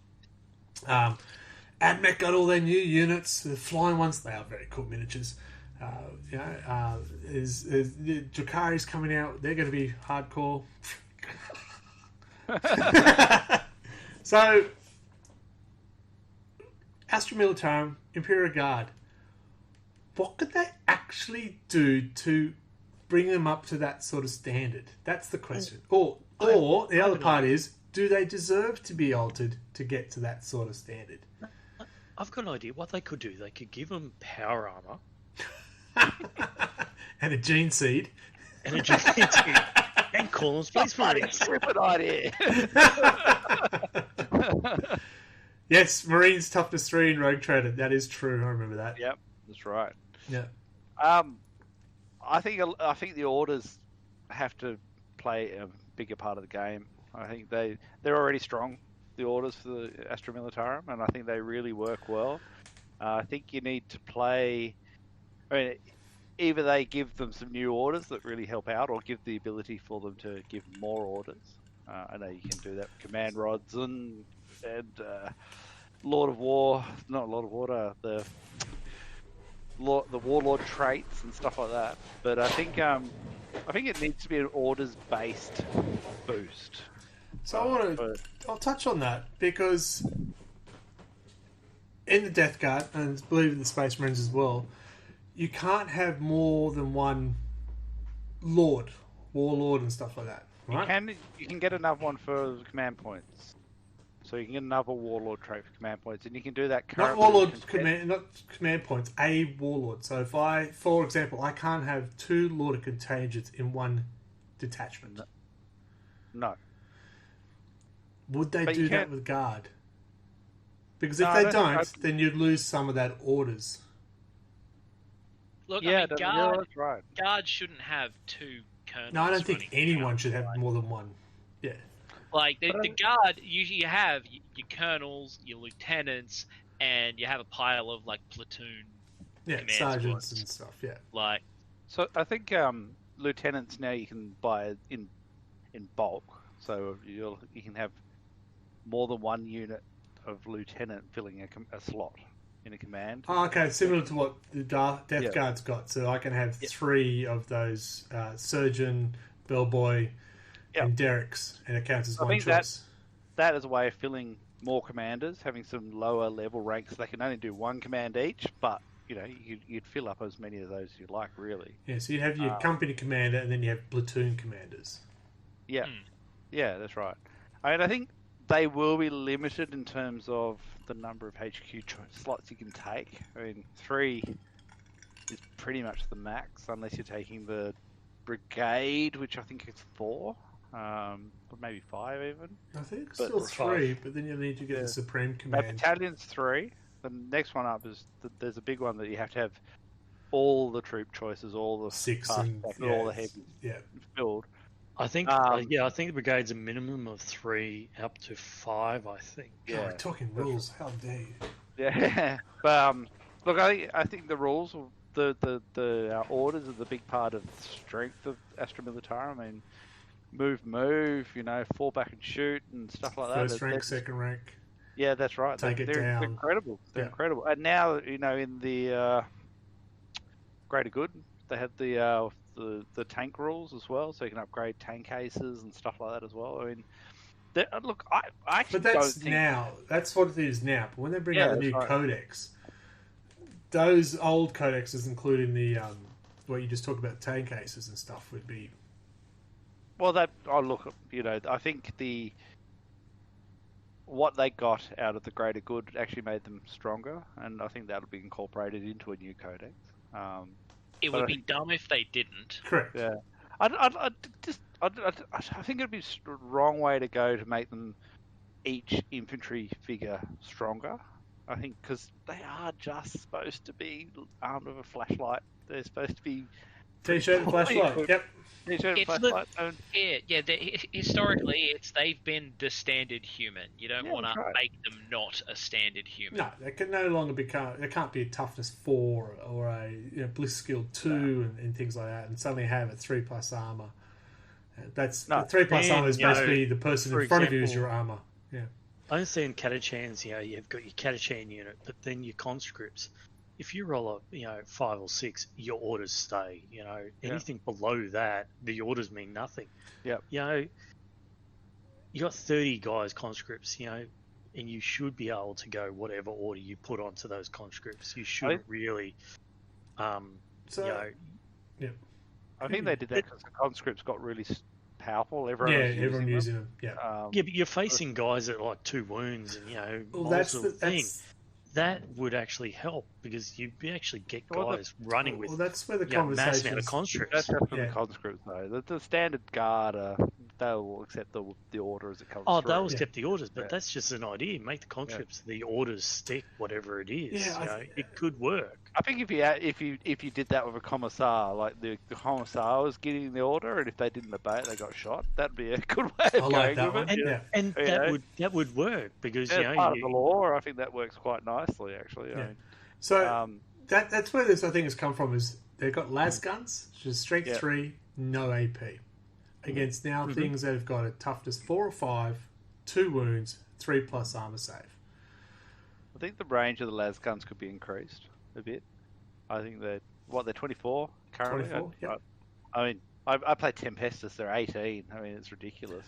A: AdMech got all their new units, the flying ones. They are very cool miniatures. Drakari's coming out. They're going to be hardcore. So, Astra Militarum, Imperial Guard. What could they actually do to bring them up to that sort of standard? That's the question. Or the other part is, do they deserve to be altered to get to that sort of standard?
C: I've got an idea. What they could do, they could give them power armor.
A: And a gene seed.
C: And a gene seed. And call them Space Marines.
D: Stupid idea.
A: Yes, Marines toughness 3 and Rogue Trader. That is true. I remember that.
D: Yep, that's right.
A: Yeah.
D: I think the orders have to play a bigger part of the game. I think they're already strong, the orders for the Astra Militarum, and I think they really work well. I think you need to play... I mean, either they give them some new orders that really help out, or give the ability for them to give more orders. I know you can do that with Command Rods and Lord of War, not Lord of Water, the Warlord traits and stuff like that. But I think it needs to be an orders-based boost.
A: So I'll touch on that, because in the Death Guard, and I believe in the Space Marines as well, you can't have more than one warlord and stuff like that. Right?
D: You can get another one for command points. So you can get another warlord trait for command points, and you can do that currently.
A: Not command points, a warlord. So if for example, I can't have 2 Lord of Contagions in one detachment.
D: No.
A: Would they do that with Guard? Because if they don't, then you'd lose some of that orders.
B: Look,
D: yeah,
B: Guard,
D: that's right.
B: Guard shouldn't have 2 colonels.
A: No, I don't think anyone should have more than one. Yeah.
B: Like, the Guard, usually you have your colonels, your lieutenants, and you have a pile of, like, platoon
A: sergeants
B: squads.
A: and stuff, yeah.
B: Like,
D: so I think lieutenants now you can buy in bulk, so you can have more than one unit of lieutenant filling a slot in a command.
A: Oh, okay, similar to what the Death Guard's got. So I can have 3 of those surgeon, bellboy, and Derricks, and it counts as one choice.
D: That is a way of filling more commanders, having some lower level ranks. They can only do 1 command each, but you'd fill up as many of those as you like, really. Yeah,
A: so you'd have your company commander, and then you have platoon commanders.
D: Yeah, yeah, that's right. I think they will be limited in terms of the number of HQ slots you can take. I mean, 3 is pretty much the max, unless you're taking the brigade, which I think is 4, or maybe 5 even.
A: I think it's still 3, but then you need to get the Supreme Command.
D: Battalion's 3. The next one up is there's a big one that you have to have all the troop choices, all the
A: 6
D: and all the heavy filled.
C: I think I think the brigade's a minimum of 3 up to 5. I think.
A: Yeah, we're talking rules. How dare you?
D: Yeah, but look, I think the rules the orders are the big part of the strength of Astra Militarum. I mean, move, fall back and shoot and stuff like that.
A: First rank, second rank.
D: Yeah, that's right.
A: Take it
D: they're
A: down.
D: incredible. They're incredible. And now, in the Greater Good, they have the tank rules as well, so you can upgrade tank cases and stuff like that as well. I mean, look, I actually
A: but that's
D: don't think...
A: now. That's what it is now. But when they bring out the new
D: right.
A: codex, those old codexes, including the what you just talked about, tank cases and stuff, would be.
D: Well, I think what they got out of the Greater Good actually made them stronger, and I think that'll be incorporated into a new codex.
B: It would be dumb if they didn't.
A: Correct.
D: Yeah, I think it'd be the wrong way to go to make them each infantry figure stronger. I think because they are just supposed to be armed with a flashlight. They're supposed to be
A: T-shirt and flashlight. Yep.
D: T-shirt and flashlight.
B: Historically, they've been the standard human. You don't want to make them not a standard human.
A: No, they can no longer become. There can't be a toughness 4 or a bliss skill 2 and things like that, and suddenly have a 3+ armor. That's 3+ armor is basically the person in front of you is your armor. Yeah.
C: I understand Catachans. You've got your Catachan unit, but then your conscripts. If you roll a 5 or 6, your orders stay. Anything below that, the orders mean nothing.
D: Yeah.
C: You got 30 guys conscripts. And you should be able to go whatever order you put onto those conscripts. You shouldn't really.
D: I think they did that because the conscripts got really powerful. Everyone
A: using them. Yeah.
C: But you're facing guys at like 2 wounds, and
A: that's the thing.
C: That would actually help because you actually get guys running with.
A: Well, that's where the conversation.
C: Mass amount of conscripts.
D: That's just for the conscripts, though. The standard guard, they'll accept the order as it comes.
C: They'll accept the orders, but that's just an idea. Make the conscripts the orders stick, whatever it is. It could work.
D: I think if you did that with a commissar, like the commissar was getting the order, and if they didn't obey it, they got shot. That'd be a good way of going with it.
C: And that would work because
D: part of the law. I think that works quite nicely, actually.
A: Yeah. So that's where this I think has come from. Is they've got las guns, which is strength 3, no AP, against now things that have got a toughness 4 or 5, 2 wounds, 3+ armor save.
D: I think the range of the las guns could be increased a bit. I think they're 24 currently.
A: 24, yep.
D: I mean, I play Tempestus. They're 18. I mean, it's ridiculous.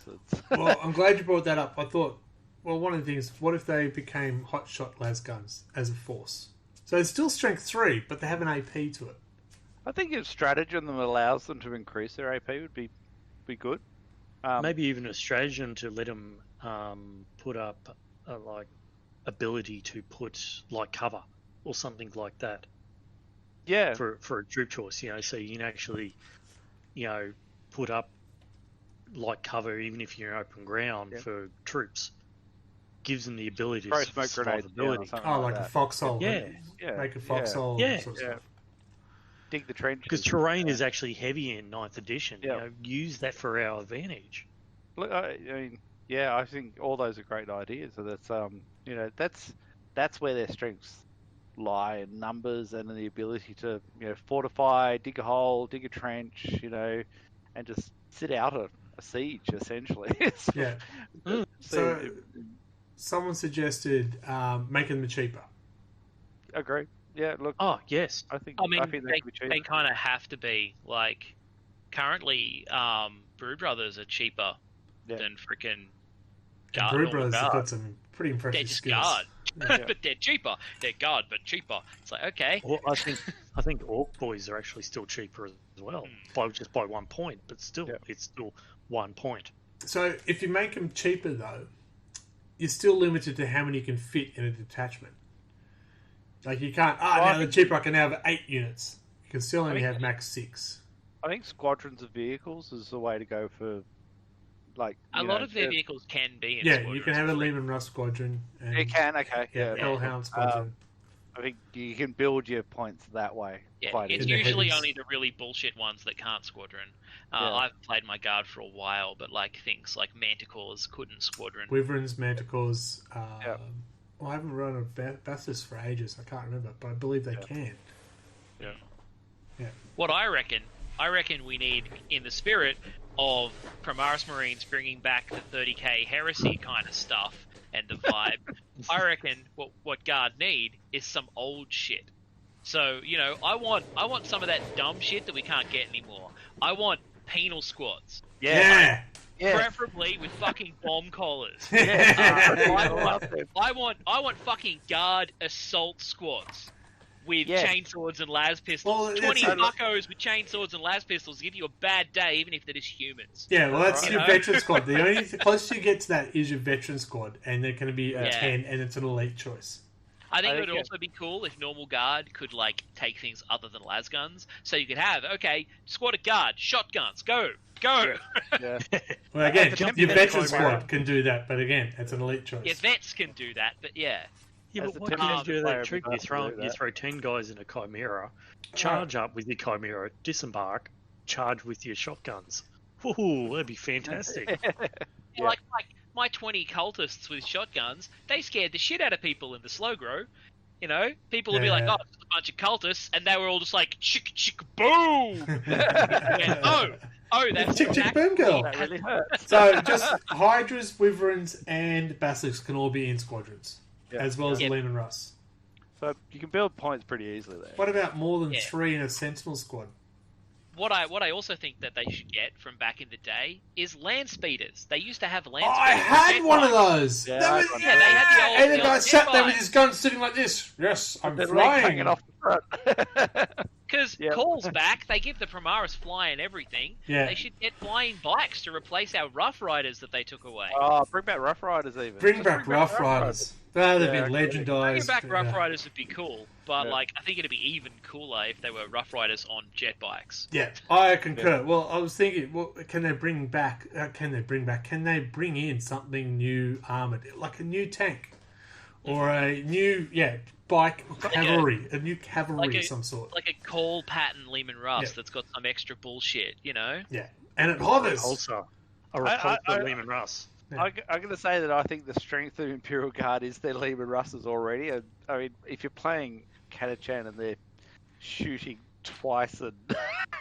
A: Well, I'm glad you brought that up. I thought, well, one of the things, what if they became hotshot las guns as a force? So it's still strength 3, but they have an AP to it.
D: I think if stratagem that allows them to increase their AP would be good.
C: Maybe even a stratagem to let them put up ability to put cover or something like that.
D: Yeah.
C: For a troop choice, so you can actually, put up cover even if you're in open ground for troops. Gives them the ability
D: throw
C: to
D: smoke grenades.
A: Like a foxhole. Make a foxhole.
C: Yeah.
A: Sort of stuff.
D: Dig the trenches.
C: Because terrain is actually heavy in 9th edition. Use that for our advantage.
D: Look, I mean, I think all those are great ideas. So that's, that's where their strengths lie in numbers and in the ability to fortify, dig a hole, dig a trench, and just sit out a siege essentially.
A: So someone suggested making them cheaper.
D: Agree. Yeah. Look.
C: Oh yes.
D: I think
B: they kind of have to be. Currently, Brew Brothers are cheaper than freaking.
A: Brew Brothers have got some pretty impressive
B: They're just
A: skills.
B: guard. But they're cheaper. They're guard, but cheaper. It's like, okay.
C: Well, I think Orc Boys are actually still cheaper as well, by 1 point, but still, it's still 1 point.
A: So if you make them cheaper, though, you're still limited to how many you can fit in a detachment. You can't. Now they're cheaper. I can now have 8 units. You can still only have max 6.
D: I think squadrons of vehicles is the way to go for.
B: A lot of their vehicles can be in
A: squadrons. You can have a Lehman Russ squadron. And,
D: you can, okay.
A: Hellhound squadron.
D: I think you can build your points that way.
B: Yeah, it's usually only the really bullshit ones that can't squadron. I've played my guard for a while, but things like Manticores couldn't squadron.
A: Wyverns, Manticores. Well, I haven't run a Bassus for ages. I can't remember, but I believe they can.
D: Yeah.
A: Yeah.
B: What I reckon we need, in the spirit of Primaris Marines bringing back the 30k heresy kind of stuff and the vibe, I reckon what Guard need is some old shit. So, I want some of that dumb shit that we can't get anymore. I want penal squads.
A: Yeah.
B: Preferably with fucking bomb collars. I want fucking Guard assault squads with chainswords and las pistols.
A: Well,
B: 20 fuckos with chainswords and las pistols give you a bad day, even if they're just humans.
A: Yeah, well, that's your veteran squad. The only closest you get to that is your veteran squad, and they're going to be a 10, and it's an elite choice.
B: I think it would also be cool if normal Guard could, take things other than las guns. So you could have, squad of Guard, shotguns, go!
D: Yeah.
A: Well, again, your veteran squad can do that, but again, it's an elite choice.
B: Yeah, vets can do that, but yeah.
C: Yeah, but why can't you do that trick? You throw 10 guys in a Chimera, charge up with your Chimera, disembark, charge with your shotguns. Ooh, that'd be fantastic.
B: Like my 20 cultists with shotguns, they scared the shit out of people in the slow grow. People would be like, oh, it's a bunch of cultists, and they were all just like, chick, chick, boom! That's
A: chick, chick, boom, girl.
D: That really hurts.
A: So, just Hydras, Wyverns, and Basilisks can all be in squadrons, as well as Lehman Russ.
D: So, you can build points pretty easily there.
A: What about more than 3 in a Sentinel squad?
B: What I also think that they should get from back in the day is land speeders. They used to have land speeders.
A: I had one of those.
D: Yeah,
B: they had the old.
A: And the guy sat there with his gun sitting like this. Yes, I'm flying.
D: Hanging off the front.
B: Because Call's back, they give the Primaris fly and everything.
A: Yeah.
B: They should get flying blacks to replace our Rough Riders that they took away.
D: Oh, bring back Rough Riders even.
A: Bring back Rough Riders. That'd be legendized.
B: Bringing back Rough Riders would be cool, but I think it'd be even cooler if they were Rough Riders on jet bikes.
A: Yeah, I concur. Yeah. Well, I was thinking, can they bring in something new armored, like a new tank, or a new bike cavalry, a new cavalry of some sort,
B: like a Call pattern Lehman Russ that's got some extra bullshit,
A: Yeah, and it hovers.
C: Also, a repulsor Lehman Russ.
D: I'm going to say that I think the strength of Imperial Guard is their Lehman Russes already. I mean, if you're playing Catachan and they're shooting twice and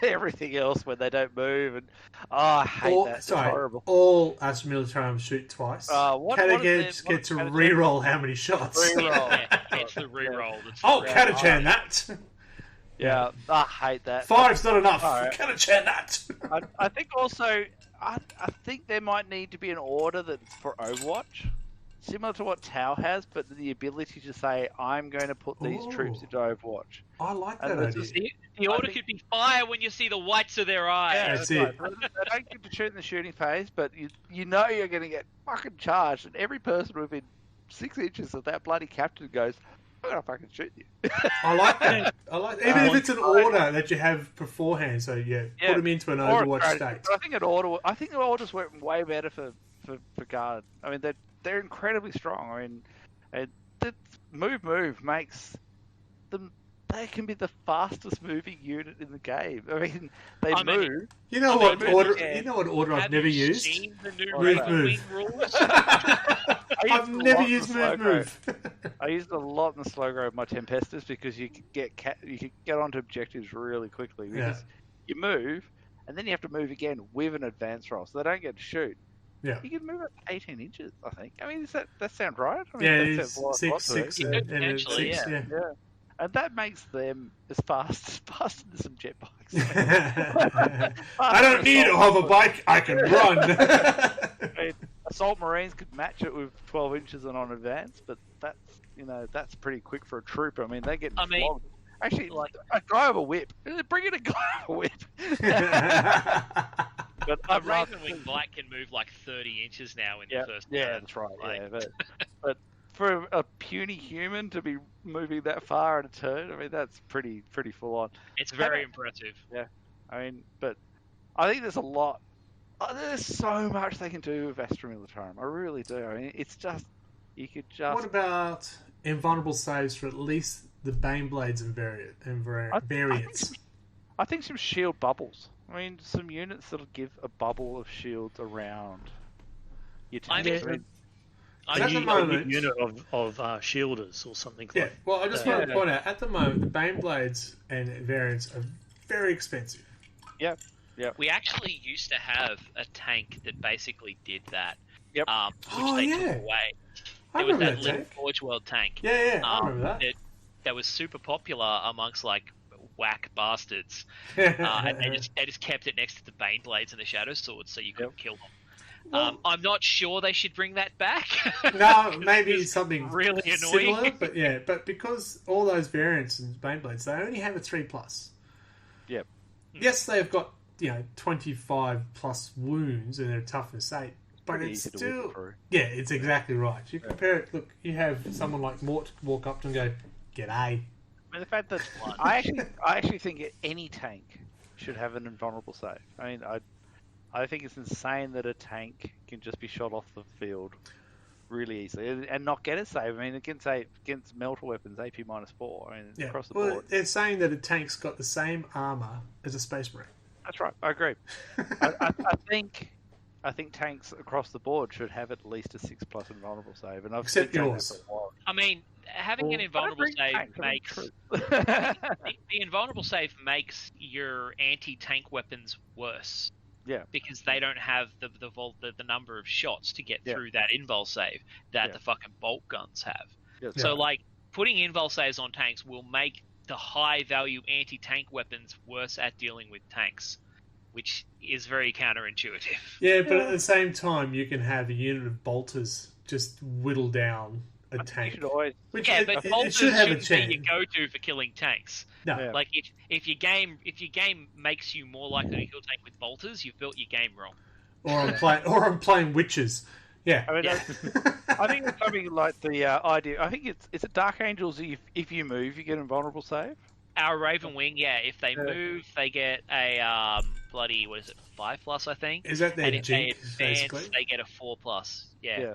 D: everything else when they don't move, and I hate that. It's horrible.
A: All us militarians shoot twice. Catachan gets to re-roll how many shots.
D: Re-roll.
B: It's the re-roll.
A: Catachan that.
D: Yeah, I hate that.
A: 5's not enough. Catachan that.
D: I think also... I think there might need to be an order that's for Overwatch, similar to what Tau has, but the ability to say, I'm going to put these troops into Overwatch.
A: I like that idea.
B: The order could be fire when you see the whites of their eyes.
D: Yeah,
A: that's it.
D: Right. They don't get to shoot in the shooting phase, but you know you're going to get fucking charged, and every person within 6 inches of that bloody captain goes, I'm going to fucking shoot you.
A: I like that. Even if it's an order that you have beforehand, so put them into an Overwatch state.
D: I think the orders work way better for Guard. I mean, they're incredibly strong. I mean, the move makes them. They can be the fastest moving unit in the game. I mean, they move.
A: You know what order? You know what order I've never used?
B: Seen the new
A: move.
B: rules?
A: I've never used move.
D: I used it a lot in the slow grow of my Tempesters because you could get onto objectives really quickly because you move and then you have to move again with an advance roll, so they don't get to shoot.
A: Yeah,
D: you can move up 18 inches. I think. I mean, does that sound right? I mean,
A: it's 6, yeah.
D: And that makes them as fast as some jet bikes.
A: I don't need a hover bike. I can run.
D: I mean, Assault Marines could match it with 12 inches and on advance, but that's pretty quick for a trooper. I mean, they get flogged. Actually, like a guy with a whip. Bring in a guy with a whip.
B: But a Ravenwing Black can move like 30 inches now in the first turn.
D: Yeah, that's right. But for a puny human to be moving that far in a turn, I mean, that's pretty full on.
B: It's very impressive.
D: Yeah, I mean, but I think there's a lot. There's so much they can do with Astra Militarum. I really do. I mean, it's just you could just.
A: What about invulnerable saves for at least the Baneblades and variants?
D: I think some shield bubbles. I mean, some units that'll give a bubble of shields around your tank.
C: A unit of shielders or something.
A: Yeah, well, I just want to point out, at the moment, the Baneblades and variants are very expensive.
D: Yep.
B: We actually used to have a tank that basically did that.
D: Yep.
B: Which they took away.
A: I
B: It was
A: remember
B: that
A: that
B: little
A: tank.
B: Forge World tank.
A: Yeah, I remember that.
B: That was super popular amongst like whack bastards, and they just kept it next to the Bane Blades and the Shadow Swords, so you couldn't kill them.
A: Well,
B: I'm not sure they should bring that back.
A: No, maybe something
B: really annoying.
A: Similar, but because all those variants in Bane Blades, they only have a 3+.
D: Yep.
A: Yes, they've got 25+ wounds and they're toughness 8, but
D: Pretty
A: it's
D: easy to
A: still
D: whip through.
A: it's exactly right. You compare it. Look, you have someone like Mort walk up to and go, "G'day."
D: I mean, the fact that I actually think any tank should have an invulnerable save. I mean, I think it's insane that a tank can just be shot off the field really easily and not get a save. I mean, against melter weapons, AP -4. I mean, across the board.
A: They're saying that a tank's got the same armor as a Space Marine.
D: That's right. I agree. I think tanks across the board should have at least a 6+ invulnerable save, and I've
A: Except
D: been saying
A: yours.
D: that for a while.
B: I mean, having an invulnerable save makes the invulnerable save makes your anti-tank weapons worse.
D: Yeah.
B: Because they don't have the number of shots to get through that invul save that the fucking bolt guns have.
D: Yeah.
B: So like putting invul saves on tanks will make the high value anti-tank weapons worse at dealing with tanks, which is very counterintuitive.
A: Yeah, but at the same time, you can have a unit of bolters just whittle down a tank.
B: But bolters shouldn't be your go-to for killing tanks.
A: No,
B: like if your game makes you more likely to kill tank with bolters, you've built your game wrong.
A: Or I'm playing witches. Yeah,
D: I mean, I think it's something like the idea. I think it's Dark Angels. If you move, you get an invulnerable save.
B: Our Raven Wing, if they move, they get a bloody 5+, I think.
A: Is that their
B: and if they
A: jink,
B: advance,
A: basically?
B: they get a 4+. Yeah.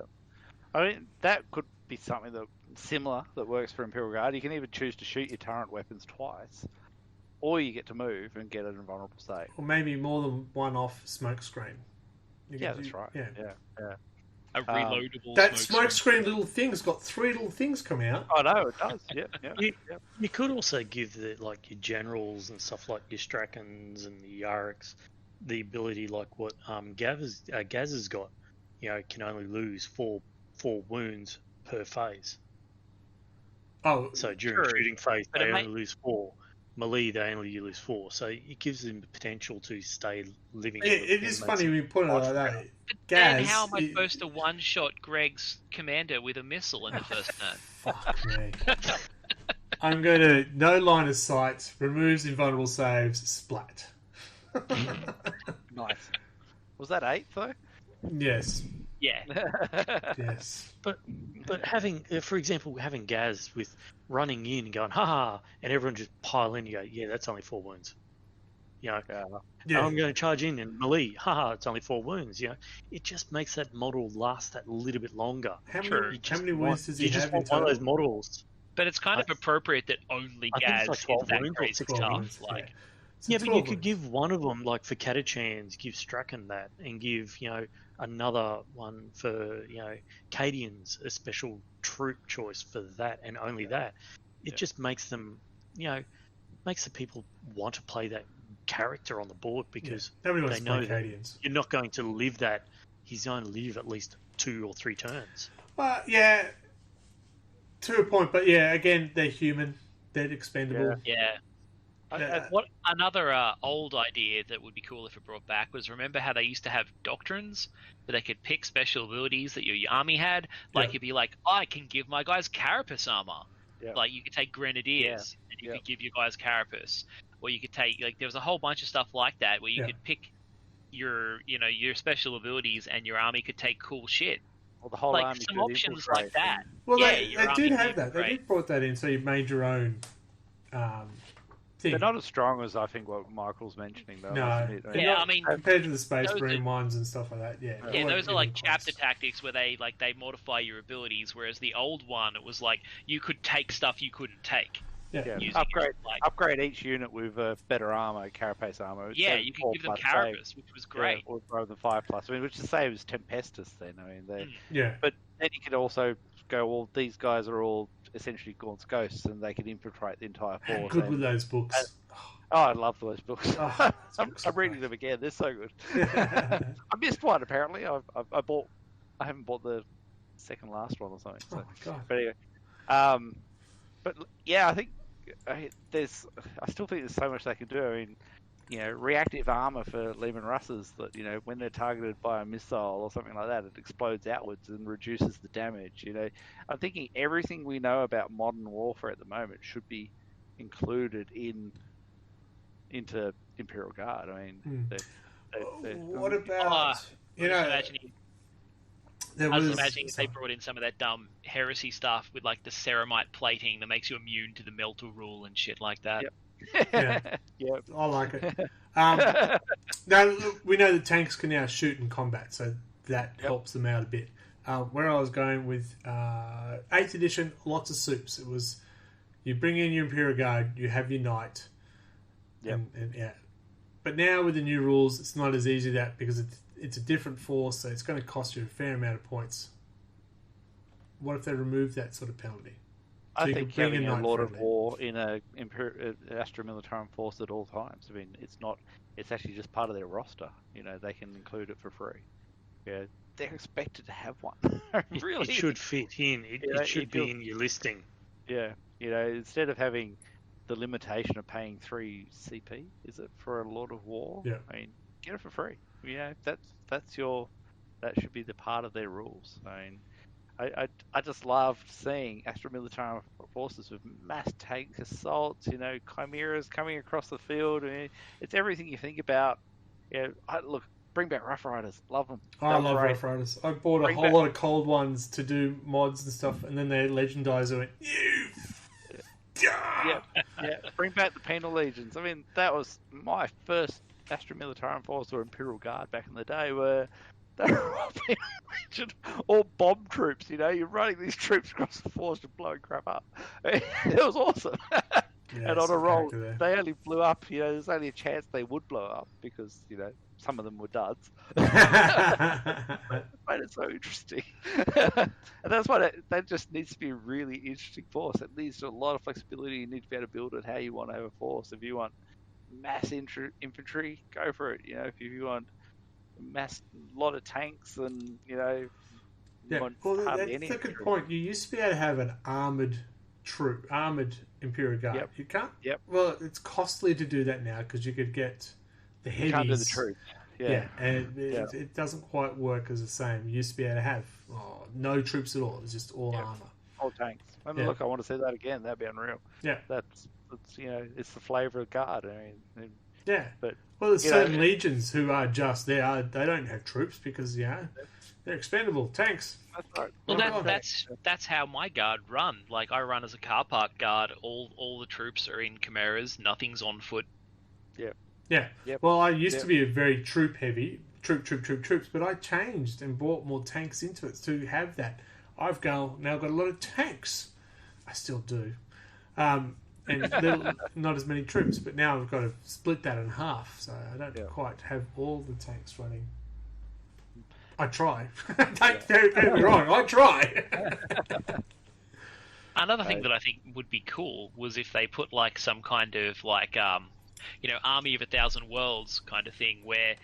D: I mean, that could be something similar that works for Imperial Guard. You can even choose to shoot your turret weapons twice, or you get to move and get an invulnerable save.
A: Or maybe more than one off smoke screen.
D: That's right. Yeah.
B: A reloadable.
A: That smoke screen little thing's got 3 little things come out.
D: Oh no, it does. Yeah.
C: You could also give your generals and stuff like your Strakons and the Yariks the ability, like what Gaz has got. Can only lose four wounds per phase.
A: Oh,
C: so during shooting phase, they only lose 4. Melee, they only lose 4. So it gives them the potential to stay living.
A: It is funny when you put it like that.
B: But then how am I supposed to one-shot Greg's commander with a missile in the first turn?
A: Fuck me. I'm going to no line of sight, removes invulnerable saves, splat.
D: Nice. Was that 8 though?
A: Yes.
B: Yeah.
A: Yes.
C: But having, for example, having Gaz with running in and going, ha, and everyone just pile in, you go, yeah, that's only 4 wounds. I'm going to charge in and melee, it's only 4 wounds. It just makes that model last that little bit longer.
A: How many wounds does he have?
C: You just want one of those models.
B: But it's kind of appropriate that only Gaz is that crazy tough.
C: But you could give one of them, like for Catachans, give Strachan that, and give another one for Cadians, a special troop choice for that, and only that. It just makes them, makes the people want to play that character on the board because they know that you're not going to live that. He's going to live at least 2 or 3 turns.
A: Well, yeah, to a point, but again, they're human, they're expendable.
B: What another old idea that would be cool if it brought back was, remember how they used to have doctrines where they could pick special abilities that your army had? Like it'd be like, I can give my guys carapace armor. Like you could take grenadiers and you could give your guys carapace, or you could take there was a whole bunch of stuff like that where you could pick your special abilities and your army could take cool shit.
D: Well, the whole army
B: some options like that.
A: Well, they did have that. They did brought that in, so you made your own thing.
D: They're not as strong as I think what Michael's mentioning, though.
A: No,
B: I mean,
A: compared to the Space Marine ones and stuff like that,
B: those are like chapter tactics where they modify your abilities, whereas the old one, it was like you could take stuff you couldn't take.
D: Upgrade each unit with better armor, carapace armor.
B: You could give them carapace, which was great.
D: Or rather than 5+. I mean, which is the same as Tempestus then. I mean,
A: but
D: then you could also go, well, these guys are all essentially Gaunt's ghosts, and they can infiltrate the entire board.
A: Good with those books.
D: Oh, I love those books.
A: Oh,
D: I'm reading them again. They're so good. I missed one apparently. I haven't bought the second last one or something. So.
A: Oh my god!
D: But anyway, but yeah, I think I still think there's so much they can do. I mean, reactive armor for Lehman Russes that when they're targeted by a missile or something like that, it explodes outwards and reduces the damage. I'm thinking everything we know about modern warfare at the moment should be included into Imperial Guard. I mean,
A: what about
B: I was imagining if they brought in some of that dumb heresy stuff with like the ceramite plating that makes you immune to the melter rule and shit like that.
A: Yep. I like it. Now we know that tanks can now shoot in combat, so that helps them out a bit. Where I was going with 8th edition, lots of soups. It was you bring in your Imperial Guard, you have your knight, and But now with the new rules, it's not as easy because it's a different force, so it's going to cost you a fair amount of points. What if they remove that sort of penalty? So
D: I think having a Lord of War in a Astra Militarum force at all times. I mean, it's actually just part of their roster. They can include it for free. Yeah, they're expected to have one. Really,
C: it should fit in. It should be in your listing.
D: Yeah, instead of having the limitation of paying 3 CP, is it for a Lord of War?
A: Yeah.
D: I mean, get it for free. That should be the part of their rules. I mean, I just loved seeing Astra Militarum forces with mass tank assaults, chimeras coming across the field. I mean, it's everything you think about. Bring back Rough Riders. Love them.
A: I love Rough Riders. I bought a whole lot of cold ones to do mods and stuff, and then they legendize it.
D: Yeah. Bring back the Penal Legions. I mean, that was my first Astra Militarum force or Imperial Guard back in the day, where they were all Penal Legion or bomb troops. You're running these troops across the force and blowing crap up. It was awesome. And on a roll, they only blew up. There's only a chance they would blow up because some of them were duds. But it's so interesting. And that's why that just needs to be a really interesting force. It needs a lot of flexibility. You need to be able to build it how you want to have a force. If you want mass infantry, go for it. If you want a lot of tanks and
A: well, that's a good point. You used to be able to have an armored Imperial Guard.
D: Yep.
A: You can't.
D: Yep.
A: Well, it's costly to do that now because you could get the heavies. You can't do the troops. And it doesn't quite work as the same. You used to be able to have no troops at all. It's just all armor,
D: all tanks. I mean, look, I want to see that again. That'd be unreal.
A: Yeah,
D: that's it's the flavour of Guard. I mean,
A: but there's certain legions who are just there. They don't have troops because they're expendable tanks.
D: That's right.
B: Well, that's how my guard run. Like I run as a car park guard. All the troops are in chimeras. Nothing's on foot.
A: Yeah. Yep. Well, I used to be a very troop heavy, troops, but I changed and bought more tanks into it to have that. I've now got a lot of tanks. I still do. And not as many troops, but now I've got to split that in half, so I don't quite have all the tanks running. I try. Don't get me wrong, I try.
B: Another thing that I think would be cool was if they put like some kind of like Army of 1,000 Worlds kind of thing, where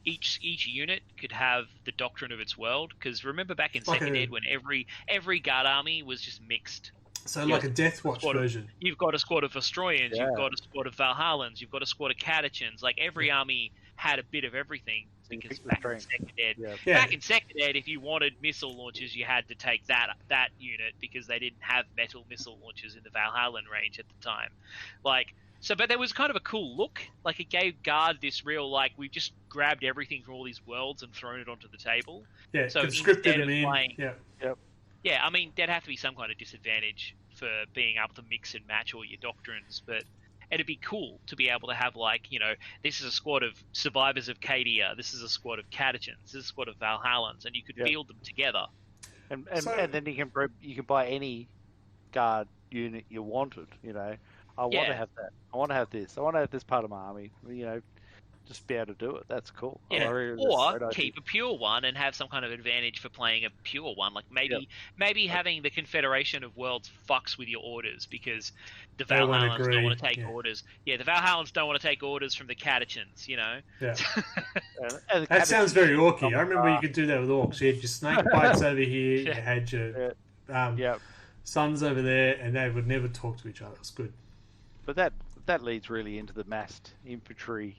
B: each unit could have the doctrine of its world. Because remember back in Second Ed when every guard army was just mixed.
A: So like a Death Watch version.
B: You've got a squad of Astroians, you've got a squad of Valhallans, you've got a squad of Catechins. Like every army had a bit of everything. Because back in Second Ed, if you wanted missile launchers, you had to take that unit because they didn't have metal missile launchers in the Valhallan range at the time. But there was kind of a cool look. Like, it gave Guard this real, we've just grabbed everything from all these worlds and thrown it onto the table.
A: Yeah,
B: so
A: conscripted them in.
B: Yeah, I mean, there'd have to be some kind of disadvantage for being able to mix and match all your doctrines, but it'd be cool to be able to have, this is a squad of survivors of Cadia, this is a squad of Catechins, this is a squad of Valhallans, and you could field them together.
D: And then you can buy any Guard unit you wanted, I want to have that. I want to have this. I want to have this part of my army. just be able to do it. That's cool.
B: Yeah,
D: Really
B: or keep a pure one and have some kind of advantage for playing a pure one. Like maybe having the Confederation of Worlds fucks with your orders because the Valhallans don't want to take orders. Yeah, the Valhallans don't want to take orders from the Catechans, you know?
A: Yeah. That sounds very orky. I remember you could do that with orcs. You had your snake bites over here, you had your sons over there, and they would never talk to each other. It's good.
D: But that leads really into the massed infantry,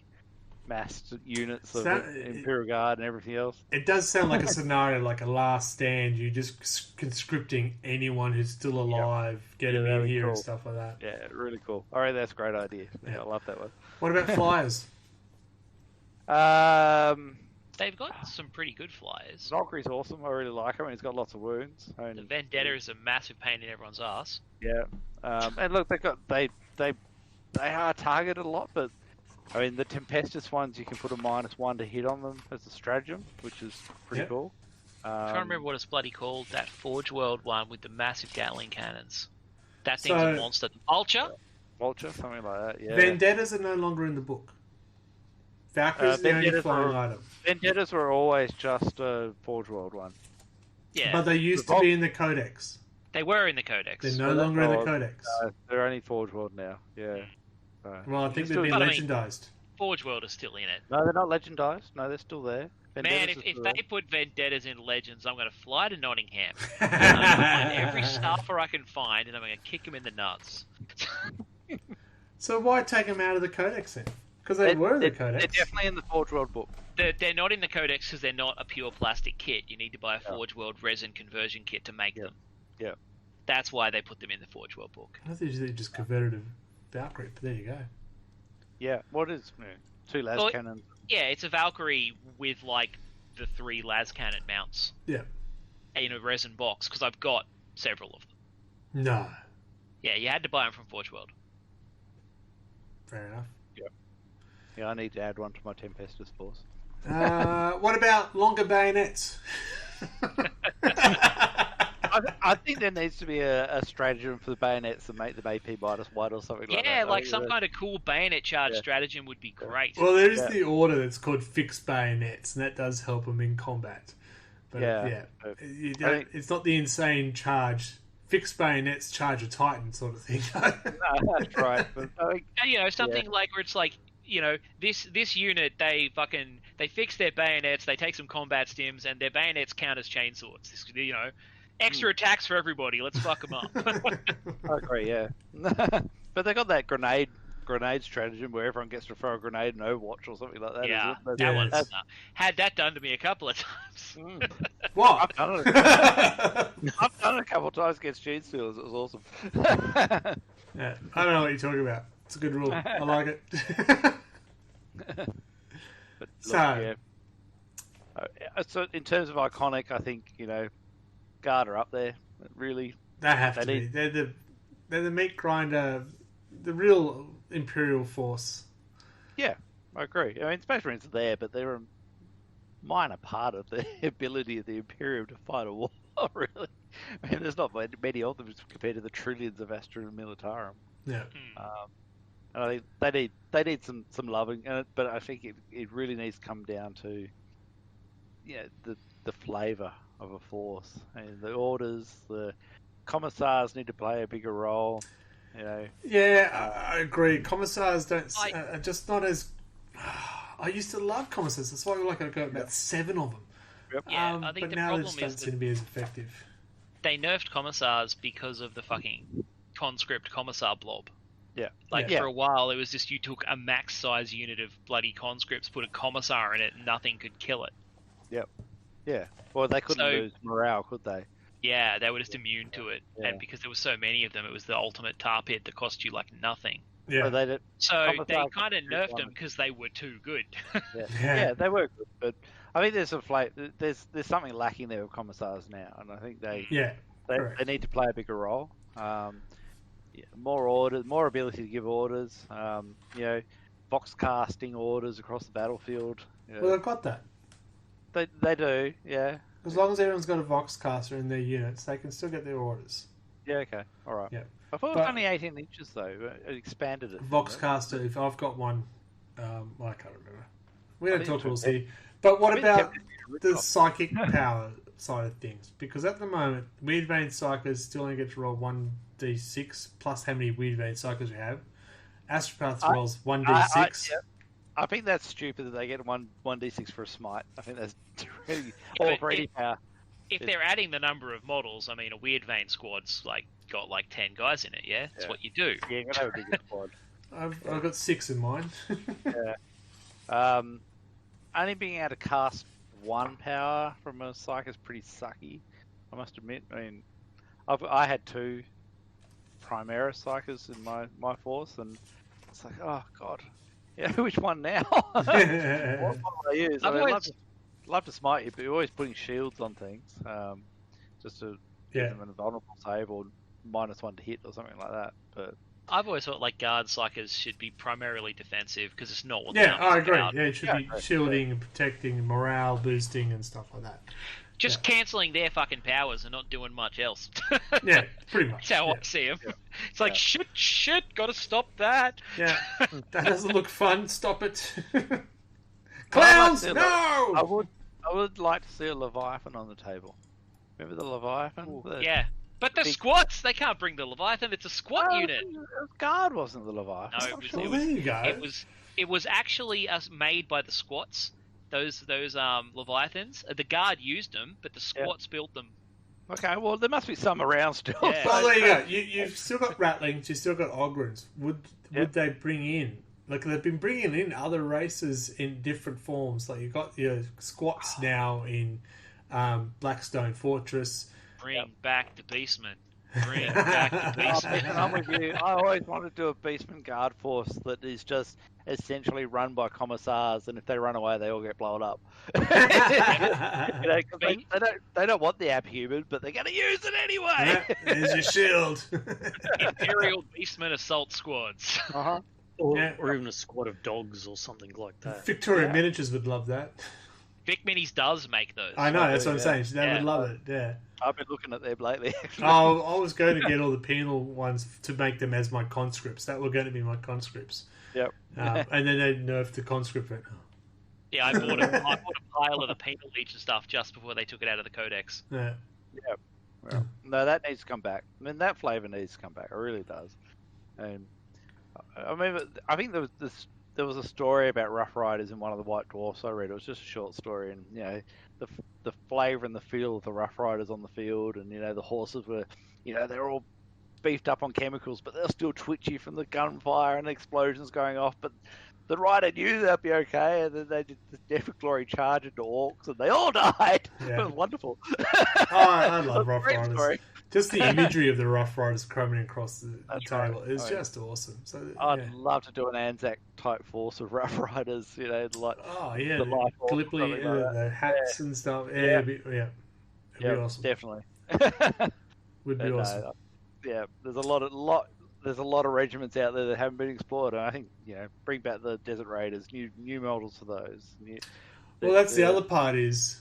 D: massed units of Imperial Guard and everything else.
A: It does sound like a scenario, like a last stand. You're just conscripting anyone who's still alive, get them in here and stuff like that.
D: Yeah, really cool. All right, that's a great idea. Yeah, I love that one.
A: What about flyers?
B: They've got some pretty good flyers.
D: Valkyrie's awesome. I really like him. He's got lots of wounds.
B: The Vendetta is a massive pain in everyone's ass.
D: Yeah, and look, they are targeted a lot, but I mean the Tempestus ones you can put a -1 to hit on them as a stratagem, which is pretty cool.
B: I'm trying to remember what it's bloody called. That Forge World one with the massive Gatling cannons. That thing's a monster. Vulture,
D: something like that. Yeah.
A: Vendettas are no longer in the book. Valkyrie's the only flying item.
D: Vendettas were always just a Forge World one.
B: Yeah,
A: but they used to be in the Codex.
B: They were in the Codex.
A: They're no longer in the Codex.
D: They're only Forge World now. Yeah.
A: Well, I think they've been legendized.
B: Forge World is still in it.
D: No, they're not legendized. No, they're still there.
B: Man, if they put Vendettas in Legends, I'm going to fly to Nottingham. I'm going to find every staffer I can find, and I'm going to kick them in the nuts.
A: So why take them out of the Codex then? Because they were in the Codex.
D: They're definitely in the Forge World book.
B: They're not in the Codex because they're not a pure plastic kit. You need to buy a Forge World resin conversion kit to make them.
D: Yeah.
B: That's why they put them in the Forge World book.
A: I think they just converted a Valkyrie, but there you go.
D: Yeah, what is 2 las cannons?
B: Yeah, it's a Valkyrie with like the 3 las cannon mounts.
A: Yeah. In
B: a resin box because I've got several of them.
A: No.
B: Yeah, you had to buy them from Forge World.
A: Fair enough.
D: Yeah, I need to add one to my Tempestus force.
A: What about longer bayonets?
D: I think there needs to be a stratagem for the bayonets that make them AP -1 or something like that.
B: Yeah, like some kind of cool bayonet charge stratagem would be great.
A: Well, there is the order that's called fixed bayonets, and that does help them in combat. But it's not the insane charge. Fixed bayonets charge a Titan sort of thing.
D: No, that's right. But,
B: something like where it's like, this unit, they fix their bayonets, they take some combat stims, and their bayonets count as chainswords. Extra attacks for everybody. Let's fuck them up.
D: I agree, yeah. But they got that grenade stratagem where everyone gets to throw a grenade in Overwatch or something like that.
B: Yeah, that one's had that done to me a couple of times.
A: What?
D: I've done it a couple of times against Gene Stealers. It was awesome.
A: Yeah, I don't know what you're talking about. It's a good rule. I like it.
D: But look, so in terms of iconic, I think Guard are up there. Really,
A: they have to be. They're the meat grinder, the real Imperial force.
D: Yeah, I agree. I mean, Space Marines are there, but they're a minor part of the ability of the Imperium to fight a war. Really, I mean, there's not many of them compared to the trillions of Astra Militarum.
A: Yeah.
D: And I think they need some loving, but I think it really needs to come down to the flavour of a force, and the orders, the commissars need to play a bigger role.
A: Yeah, I agree. Commissars are just not as. I used to love commissars. That's why I got about 7 of them.
D: Yep.
B: Yeah, I think
A: but
B: the
A: now
B: problem
A: they just don't
B: is
A: seem to be as effective.
B: They nerfed commissars because of the fucking conscript commissar blob.
D: Yeah.
B: For a while, it was just you took a max size unit of bloody conscripts, put a commissar in it, and nothing could kill it.
D: Yep. Yeah. Well, they couldn't lose morale, could they?
B: Yeah, they were just immune to it. Yeah. And because there were so many of them, it was the ultimate tar pit that cost you like nothing.
A: Yeah.
B: So they kind of nerfed them because they were too good.
D: Yeah, they were good. But I think there's there's something lacking there with commissars now, and I think they need to play a bigger role. More orders, more ability to give orders. Box casting orders across the battlefield.
A: Well, they've got that.
D: They do, yeah.
A: As long as everyone's got a Vox caster in their units, they can still get their orders.
D: Yeah, okay, all right.
A: Yeah.
D: I thought it was only 18 inches though. It expanded it.
A: Vox caster. If I've got one, I can't remember. We don't talk rules here. But what about the psychic power side of things? Because at the moment, Weird Vein Psychers still only get to roll 1d6 plus how many Weird Vein Psychers we have. Astropath rolls 1d6.
D: I think that's stupid that they get 1d6 for a smite. I think that's really... Or for any power.
B: If they're adding the number of models, I mean, a Weird Vein squad's got 10 guys in it, yeah? That's what you do.
D: Yeah, you're going to have a bigger squad.
A: I've got 6 in mine.
D: Yeah. Only being able to cast 1 power from a psych is pretty sucky, I must admit. I mean, I had 2 Primaris psychers in my force, and it's like, oh god, yeah, which one now? What will I use? I'd love to smite you, but you're always putting shields on things, just to give them an vulnerable save or -1 to hit or something like that. But
B: I've always thought guard psychers should be primarily defensive because it's not what.
A: Yeah, I agree. Yeah, it should be shielding and protecting, and morale boosting and stuff like that.
B: Just cancelling their fucking powers and not doing much else.
A: Yeah, pretty much.
B: That's how I see them. Yeah. It's like, shit, gotta stop that.
A: Yeah, that doesn't look fun. Stop it. Clowns, no!
D: I would like to see a Leviathan on the table. Remember the Leviathan?
B: Yeah. But the squats, they can't bring the Leviathan. It's a squat unit.
D: Guard wasn't the Leviathan.
B: No,
A: there you go.
B: It was actually made by the squats. Those Leviathans. The guard used them, but the squats built them.
D: Okay, well there must be some around still.
B: Yeah.
A: Well, there you go. You've still got Ratlings. You've still got Ogrins. Would they bring in? They've been bringing in other races in different forms. Like you've got your squats now in Blackstone Fortress.
B: Bring back the Beastmen. Bring back the Beastmen.
D: I'm with you. I always wanted to do a Beastman guard force that is just essentially run by commissars, and if they run away, they all get blown up. They don't want the abhuman, but they're going to use it anyway.
A: Yeah, there's your shield.
B: Imperial Beastmen assault squads.
C: Or even a squad of dogs or something like that.
A: Victoria Miniatures would love that.
B: Vic Minis does make those.
A: I know, that's what I'm saying. They would love it, yeah.
D: I've been looking at them lately, actually.
A: I was going to get all the penal ones to make them as my conscripts. That were going to be my conscripts.
D: Yep.
A: And then they nerfed the conscript.
B: Yeah, I bought a pile of the penal legion stuff just before they took it out of the codex.
A: Yeah.
D: Yep. Well, no, that needs to come back. I mean, that flavour needs to come back. It really does. And I think there was a story about Rough Riders in one of the White Dwarfs I read. It was just a short story, and the flavour and the feel of the Rough Riders on the field, and the horses were, they're all beefed up on chemicals, but they're still twitchy from the gunfire and the explosions going off. But the rider knew they'd be okay, and then they did the Death of Glory charge into orcs, and they all died. Yeah. It was wonderful.
A: I love Rough Riders. Story. Just the imagery of the Rough Riders coming across the table is just awesome. So
D: I'd love to do an Anzac type force of Rough Riders, the
A: Gallipoli, the hats and stuff. Yeah, it'd be awesome.
D: Definitely.
A: Would be awesome.
D: There's a lot of regiments out there that haven't been explored, and I think bring back the Desert Raiders, new models for those.
A: That's the other part is.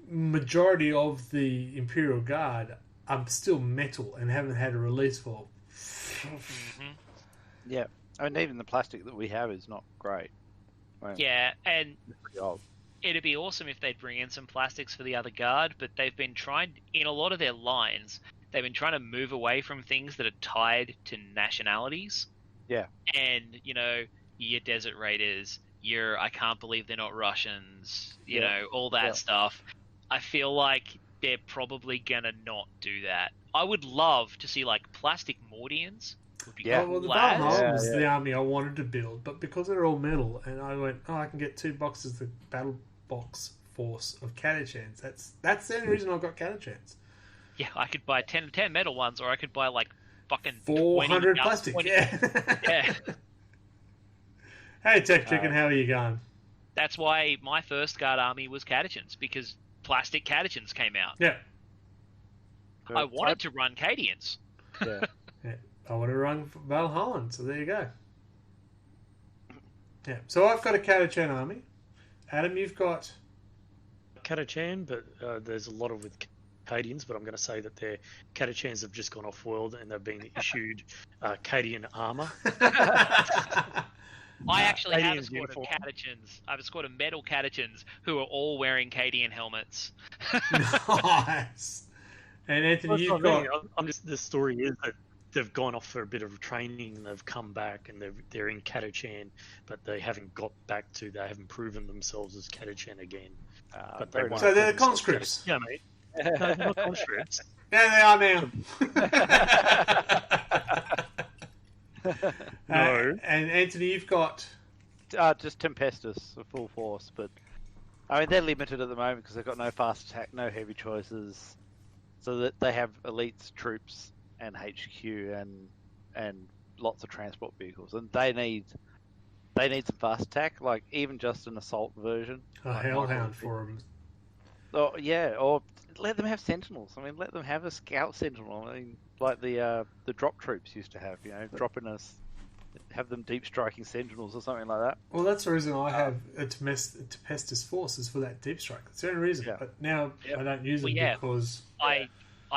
A: Majority of the Imperial Guard are still metal and haven't had a release for.
D: Yeah, I mean, even the plastic that we have is not great.
B: Yeah, and it'd be awesome if they'd bring in some plastics for the other guard, but they've been trying, in a lot of their lines, they've been trying to move away from things that are tied to nationalities.
D: Yeah.
B: And, your Desert Raiders, I can't believe they're not Russians, all that stuff. I feel like they're probably gonna not do that. I would love to see plastic Mordians. Would be
A: the Valhalla was the army I wanted to build, but because they're all metal, and I went, I can get 2 boxes of the battle box force of Catachans. That's the only reason I got Catachans.
B: Yeah, I could buy 10 metal ones, or I could buy fucking
A: 400 plastic.
B: 20.
A: Yeah. Hey, Tech Chicken, how are you going?
B: That's why my first guard army was Catachans, because plastic Catachans came out.
A: Yeah.
B: I wanted to run Cadians.
D: Yeah.
A: I want to run Valhalla, so there you go. Yeah. So I've got a Catachan army. Adam, you've got...
C: Catachan, but there's a lot of with Cadians, but I'm going to say that their Catachans have just gone off-world and they've been issued Cadian armor.
B: I actually have a
C: Cadian's
B: squad of
C: uniform.
B: catechins. I have a squad of metal catechins who are all wearing Cadian helmets.
A: Nice. And Anthony, you've got...
C: I'm just, the story is that they've gone off for a bit of training and they've come back and they're in Catachan, but they haven't got back to, they haven't proven themselves as Catachan again. But they won't
A: so they're the
C: prove themselves
A: conscripts.
C: Yeah, mate. No, they're not conscripts.
A: Yeah, they are now.
C: No.
A: And Anthony, you've got...
D: Just Tempestus, a full force, but I mean they're limited at the moment because they've got no fast attack, no heavy choices, so that they have elites, troops, and HQ, and lots of transport vehicles, and they need some fast attack, like even just an assault version.
A: A hellhound for them.
D: Oh yeah, or let them have sentinels. I mean, let them have a scout sentinel. I mean, like the drop troops used to have, dropping us. Have them deep striking sentinels or something like that.
A: Well, that's the reason I have a Tempestus force is for that deep strike. That's the only reason.
D: Yeah.
A: But now I don't use them because
B: I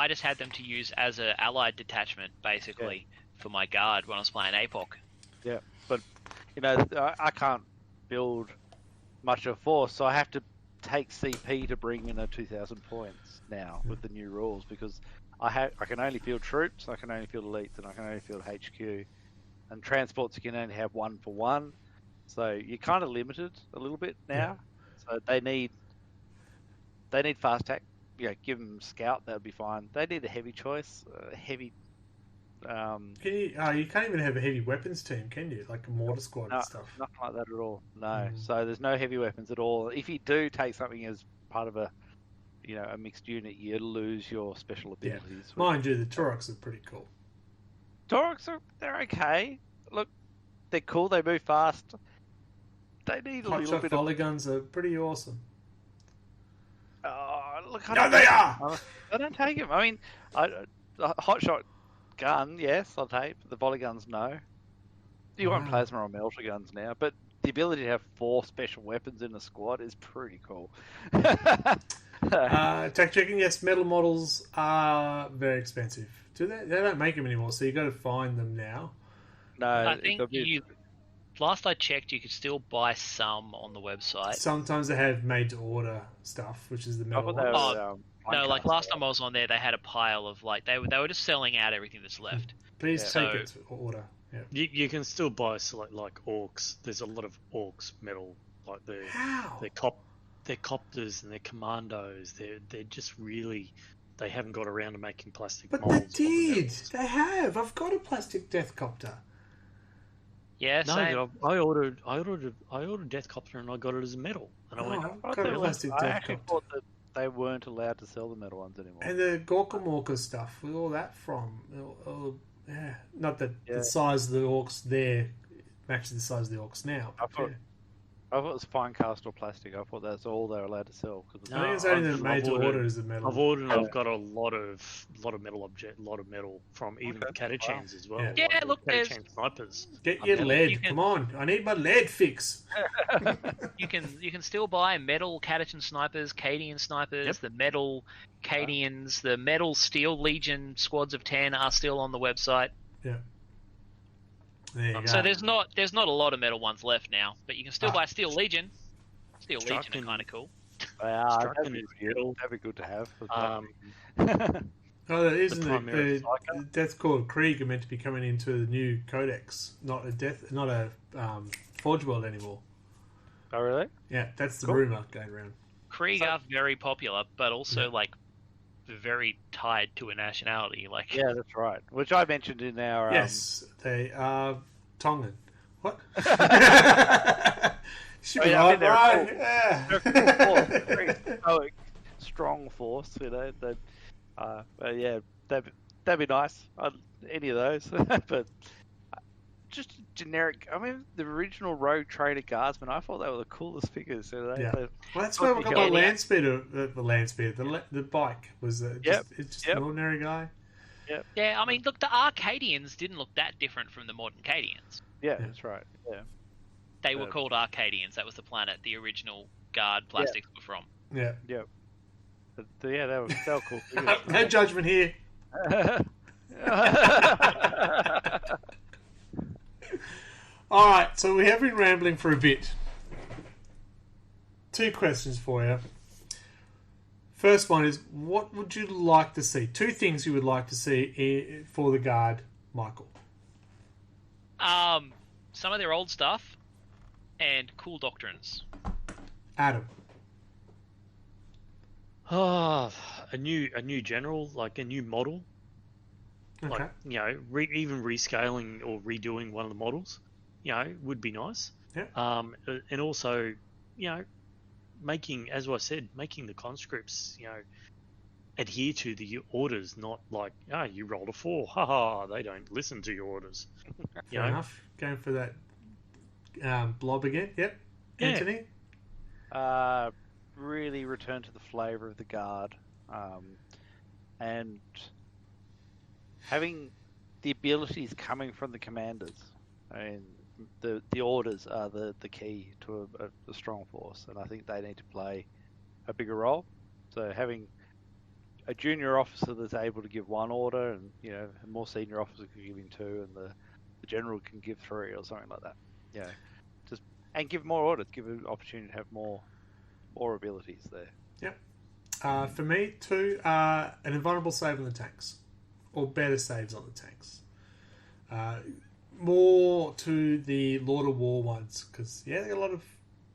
B: just had them to use as an allied detachment, basically, for my guard when I was playing APOC.
D: Yeah, but I can't build much of a force, so I have to take CP to bring in a 2,000 points now with the new rules because I can only field troops, I can only field elites, and I can only field HQ. And transports you can only have 1 for 1, so you're kind of limited a little bit now. So they need fast attack. Give them scout, that would be fine. They need a heavy choice, heavy.
A: you can't even have a heavy weapons team, can you? Like a mortar squad and stuff.
D: Nothing like that at all. No. So there's no heavy weapons at all. If you do take something as part of a mixed unit, you lose your special abilities.
A: Mind you, the Taurox are pretty cool.
D: Taurox they're okay. Look, they're cool. They move fast. They need a little bit
A: volley guns are pretty awesome.
D: Look,
A: They are.
D: I don't take them. I mean, a hot shot gun, yes, I'll take. But the volley guns, no. You want plasma or melter guns now, but the ability to have 4 special weapons in a squad is pretty cool.
A: Attack checking, yes, metal models are very expensive. Do they? They don't make them anymore, so you got to find them now.
D: No,
B: I think last I checked, you could still buy some on the website.
A: Sometimes they have made to order stuff, which is the metal ones.
B: No, like last time I was on there, they had a pile of they were just selling out everything that's left.
A: Please take it to order. Yeah.
C: You can still buy like orcs. There's a lot of orcs metal, like they're copters and they're commandos. They're just really. They haven't got around to making plastic molds.
A: They did. They have. I've got a plastic deathcopter.
B: Yeah,
C: no, I ordered Deathcopter and I got it as metal. And I
D: actually thought that they weren't allowed to sell the metal ones anymore.
A: And the Gorkamorka stuff, with all that from, not that the size of the orcs there matches the size of the orcs now.
D: I thought it was fine cast or plastic. I thought that's all they're allowed to sell.
A: I think it's only the made to order is the metal.
C: I've ordered and I've got a lot of metal from even the Catachans as well.
B: Yeah,
C: like
B: look, there's
C: snipers.
A: Get your lead. Come on, I need my lead fix.
B: You can still buy metal Catachan snipers, Cadian snipers, the metal Cadians, the metal Steel Legion squads of 10 are still on the website.
A: Yeah. There you go.
B: So there's not a lot of metal ones left now, but you can still buy Steel Legion. Steel Legion are kind of cool.
D: That'd be good to have.
A: That's called Krieg are meant to be coming into the new codex, not a Forge World anymore.
D: Oh really?
A: Yeah, that's the rumor going around.
B: Krieg are very popular, but also very tied to a nationality.
D: Yeah, that's right. Which I mentioned in our
A: yes, they are Tongan. What? Should be
D: right.
A: Yeah.
D: They're cool. Strong force, that'd be nice. Any of those, but just generic. I mean, the original Rogue Trader Guardsman. I thought they were the coolest figures.
A: Well, that's why we got the land speeder. The bike was just an ordinary guy.
D: Yep.
B: Yeah, I mean, look, the Arcadians didn't look that different from the modern Cadians.
D: Yeah, that's right. Yeah.
B: They were called Arcadians. That was the planet the original Guard plastics were from.
A: Yeah.
D: Yeah. But, they were cool figures.
A: No judgment here. All right, so we have been rambling for a bit. 2 questions for you. First one is, what would you like to see? 2 things you would like to see for the Guard, Michael.
B: Some of their old stuff and cool doctrines.
A: Adam.
C: Oh, a new general, like a new model.
A: Okay.
C: Like, even rescaling or redoing one of the models, would be nice.
A: Yeah.
C: And also, making, as I said, making the conscripts, adhere to the orders, not like, you rolled a 4, haha, they don't listen to your orders.
A: Fair enough. Going for that blob again. Yep.
C: Yeah.
A: Anthony?
D: Really return to the flavour of the Guard. And having the abilities coming from the commanders. I mean, the orders are the key to a strong force, and I think they need to play a bigger role. So having a junior officer that's able to give 1 order, and a more senior officer can give him 2, and the general can give 3 or something like that. And give more orders, give an opportunity to have more abilities there.
A: Yep. For me, 2, an invulnerable save on the tanks, or better saves on the tanks. More to the Lord of War ones, because they got a lot of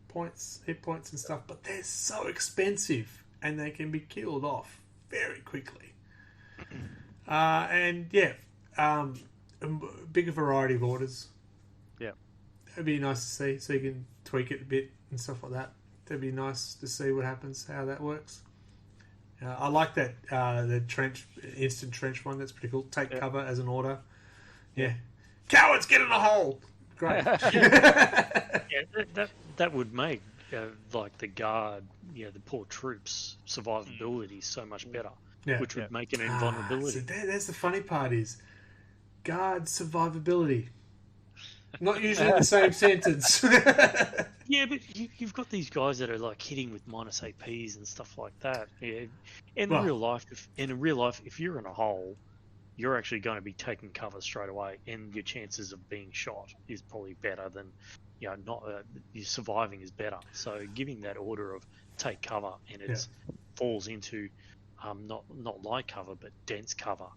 A: points, hit points and stuff, but they're so expensive and they can be killed off very quickly. A bigger variety of orders.
D: Yeah,
A: it'd be nice to see, so you can tweak it a bit and stuff like that. That'd be nice to see what happens, how that works. I like that the instant trench one. That's pretty cool. Take cover as an order. Yeah. Cowards, get in the hole. Great.
C: That would make like the Guard, the poor troops' survivability so much better.
A: Yeah.
C: Which would make an invulnerability.
A: So that's the funny part is Guard survivability. Not usually in the same sentence.
C: Yeah, but you've got these guys that are like hitting with minus APs and stuff like that. Yeah. In real life, if you're in a hole, you're actually going to be taking cover straight away, and your chances of being shot is probably better than, not your surviving is better. So giving that order of take cover, and it falls into not light cover but dense cover.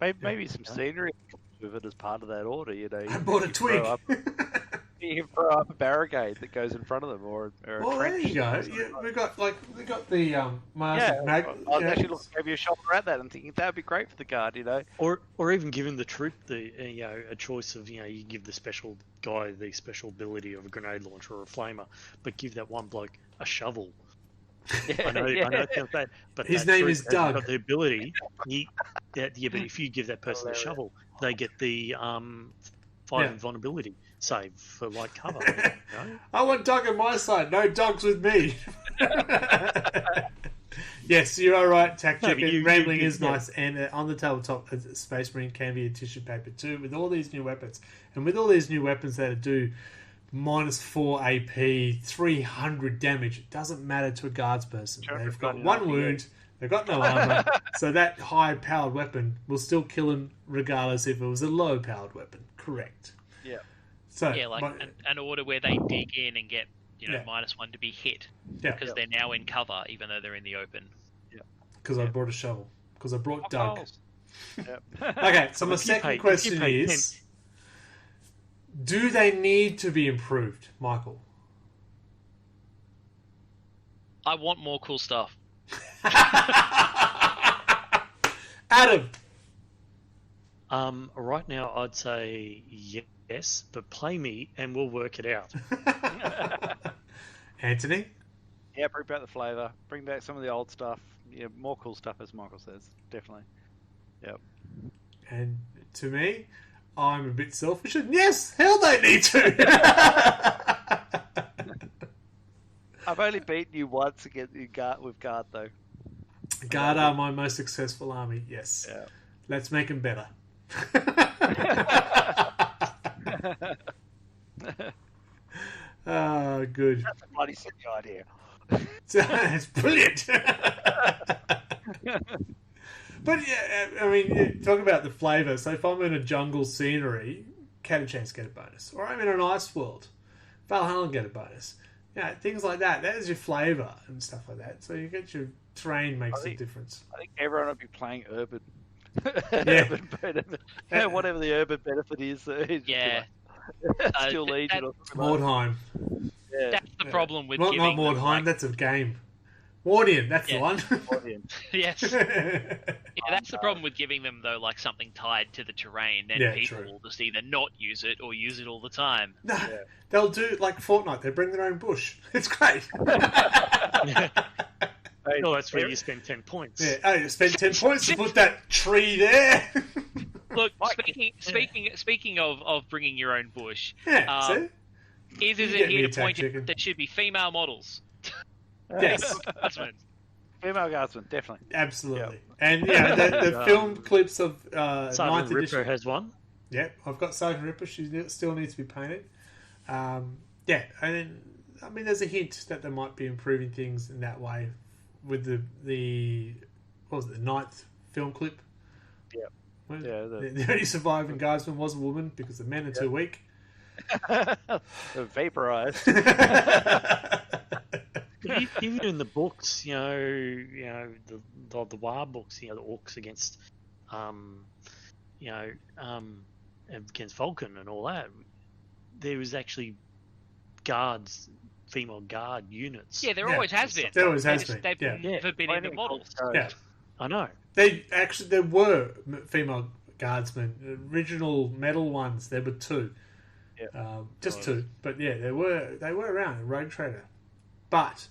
D: Maybe some scenery with it as part of that order.
A: I bought a twig.
D: You can throw up a barricade that goes in front of them, or a trench.
A: There you go. Yeah, we got the Mars mag.
D: I was actually looking over your shoulder at that and thinking that'd be great for the Guard,
C: Or even giving the troop a choice of you give the special guy the special ability of a grenade launcher or a flamer, but give that one bloke a shovel. I know it sounds bad, but
A: his name is Doug.
C: Got the ability. But if you give that person a shovel, they get the 5 invulnerability save for light cover.
A: I want Doug on my side. No dogs with me. Yes, you are right, Tactic. Rambling is nice, and on the tabletop, Space Marine can be a tissue paper too, with all these new weapons. And with all these new weapons that do -4 AP, 300 damage, it doesn't matter to a guards person. They've got 1 wound, they've got no armor, so that high-powered weapon will still kill them regardless if it was a low-powered weapon. Correct.
D: Yeah.
A: So,
B: an order where they dig in and get -1 to be hit because they're now in cover, even though they're in the open.
D: Yeah.
A: Because I brought a shovel. Because I brought Doug.
D: Yep.
A: Okay, so my second question is: do they need to be improved, Michael?
B: I want more cool stuff.
A: Adam.
C: Right now, I'd say yes, but play me and we'll work it out.
A: Anthony?
D: Yeah, bring back the flavour. Bring back some of the old stuff. Yeah, more cool stuff, as Michael says. Definitely. Yep.
A: And to me, I'm a bit selfish, and yes, hell they need to.
D: I've only beaten you once against with Guard, though.
A: Guard are my most successful army, yes.
D: Yeah.
A: Let's make them better. Oh, good.
D: That's a bloody silly idea.
A: It's brilliant. But yeah, I mean, talk about the flavour. So if I'm in a jungle scenery, Catachans get a bonus. Or I'm in an ice world, Valhalla get a bonus. Things like that. That is your flavour and stuff like that. So you get your terrain makes a difference.
D: I think everyone would be playing urban.
A: Urban
D: benefit. Whatever the urban benefit is. Still Legion or something.
A: Mordheim.
B: That's the problem with
A: not
B: giving
A: Mordheim, that's a game. Wardian, that's the one.
B: Yes. That's the problem with giving them, though, like something tied to the terrain. Then people will just either not use it or use it all the time.
A: No, they'll do like Fortnite. They bring their own bush. It's great.
C: No, that's where you spend 10 points.
A: You spend 10 points to put that tree there.
B: Look, speaking of bringing your own bush, is it here to point out there should be female models?
A: Yes.
D: Female guardsman, definitely.
A: Absolutely. Yep. And the film clips of
C: Sergeant
A: 9th
C: Ripper
A: edition
C: has one.
A: Yeah, I've got Sergeant Ripper. She still needs to be painted. And then, there's a hint that they might be improving things in that way with the what was it, the 9th film clip?
D: Yeah.
A: The only surviving guardsman was a woman because the men are too weak.
D: They're vaporized.
C: Even in the books, the war books, the orcs against, against Vulcan and all that, there was actually female guard units.
B: Yeah, there always has been.
A: There always has been.
B: They've never been in the models.
A: Yeah,
C: I know.
A: There were female guardsmen, original metal ones. There were 2.
D: Yeah.
A: Just 2, but they were around in Rogue Trader. But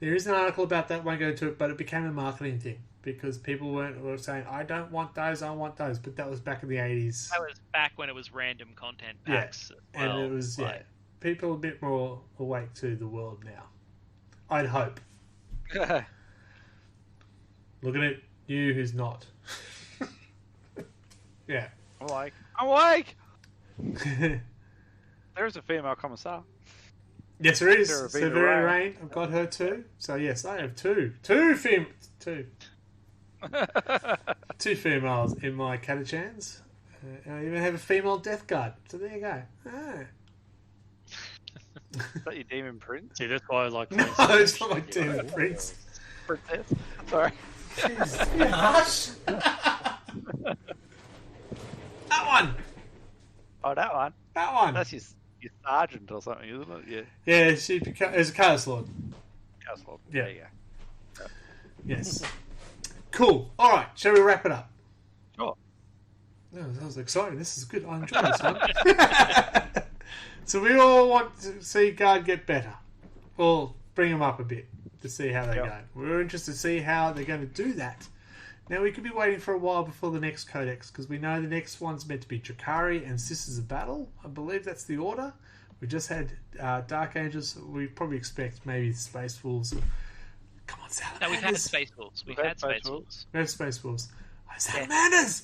A: there is an article about that. Won't go into it, but it became a marketing thing because people were saying, "I don't want those. I want those." But that was back in the 80s.
B: That was back when it was random content packs.
A: Yeah. And it was people are a bit more awake to the world now. I'd hope. Looking at you, who's not. Yeah.
D: I'm awake. There's a female commissar.
A: Yes, there is. Severa Rain. I've got her too. So yes, I have two females in my Catachans. And I even have a female Death Guard. So there you go.
D: Is that your Demon Prince?
C: See, that's why I like.
A: No, it's not my Demon Prince.
D: Princess. Sorry.
A: Jeez, hush. That one.
D: Oh, that one.
A: That one.
D: That's your sergeant or something, isn't it? Yeah.
A: Yeah, she is a Chaos Lord.
D: Chaos Lord.
A: Yeah.
D: There you go.
A: Yes. Cool. All right. Shall we wrap it up?
D: Sure.
A: No, that was exciting. This is good. I enjoy this one. So we all want to see Guard get better. We'll bring them up a bit to see how they go. We're interested to see how they're going to do that. Now, we could be waiting for a while before the next Codex, because we know the next one's meant to be Drakari and Sisters of Battle. I believe that's the order. We just had Dark Angels. We probably expect maybe Space Wolves. Come on, Salamanders.
B: No, we've had Space Wolves. We've had Space Wolves.
A: We have Space Wolves. Oh, Salamanders!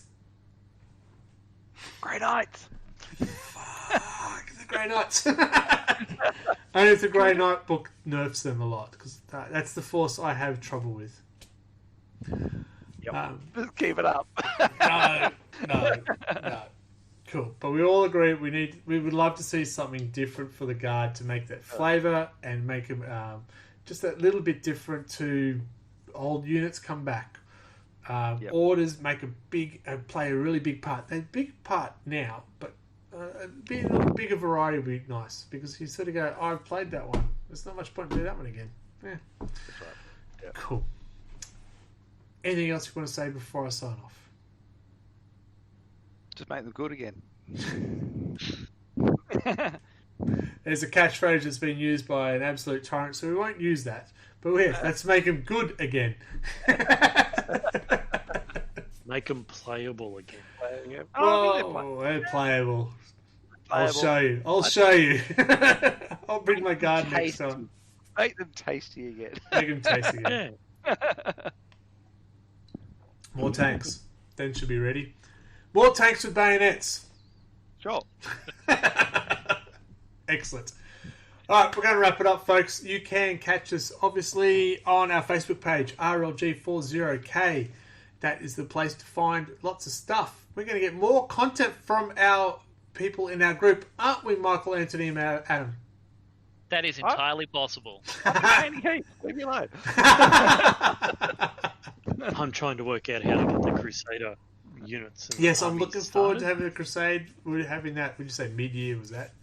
D: Grey Knights!
A: Fuck, the Grey Knights. Only if the Grey Knight book nerfs them a lot, because that's the force I have trouble with.
D: Yep. Just keep it up.
A: No. Cool. But we all agree we would love to see something different for the Guard to make that flavour and make them just that little bit different to old units come back. Orders make play a really big part. They're a big part now, but a bigger variety would be nice, because you sort of go, I've played that one. There's not much point to do that one again. Yeah.
D: That's right. Yep.
A: Cool. Anything else you want to say before I sign off?
D: Just make them good again.
A: There's a catchphrase that's been used by an absolute tyrant, so we won't use that. But let's make them good again.
C: Make them playable again.
A: They're playable. I'll show you. I'll bring my Guard next time.
D: Make them tasty again.
A: Make them tasty again.
C: Yeah.
A: More tanks. Then should be ready. More tanks with bayonets.
D: Sure.
A: Excellent. All right, we're going to wrap it up, folks. You can catch us, obviously, on our Facebook page, RLG40K. That is the place to find lots of stuff. We're going to get more content from our people in our group, aren't we, Michael, Anthony, and Adam?
B: That is entirely possible.
D: Leave me alone.
C: I'm trying to work out how to get the Crusader units. And
A: yes, I'm
C: armies
A: looking forward to having a crusade. We're having that. Would you say mid-year? Was that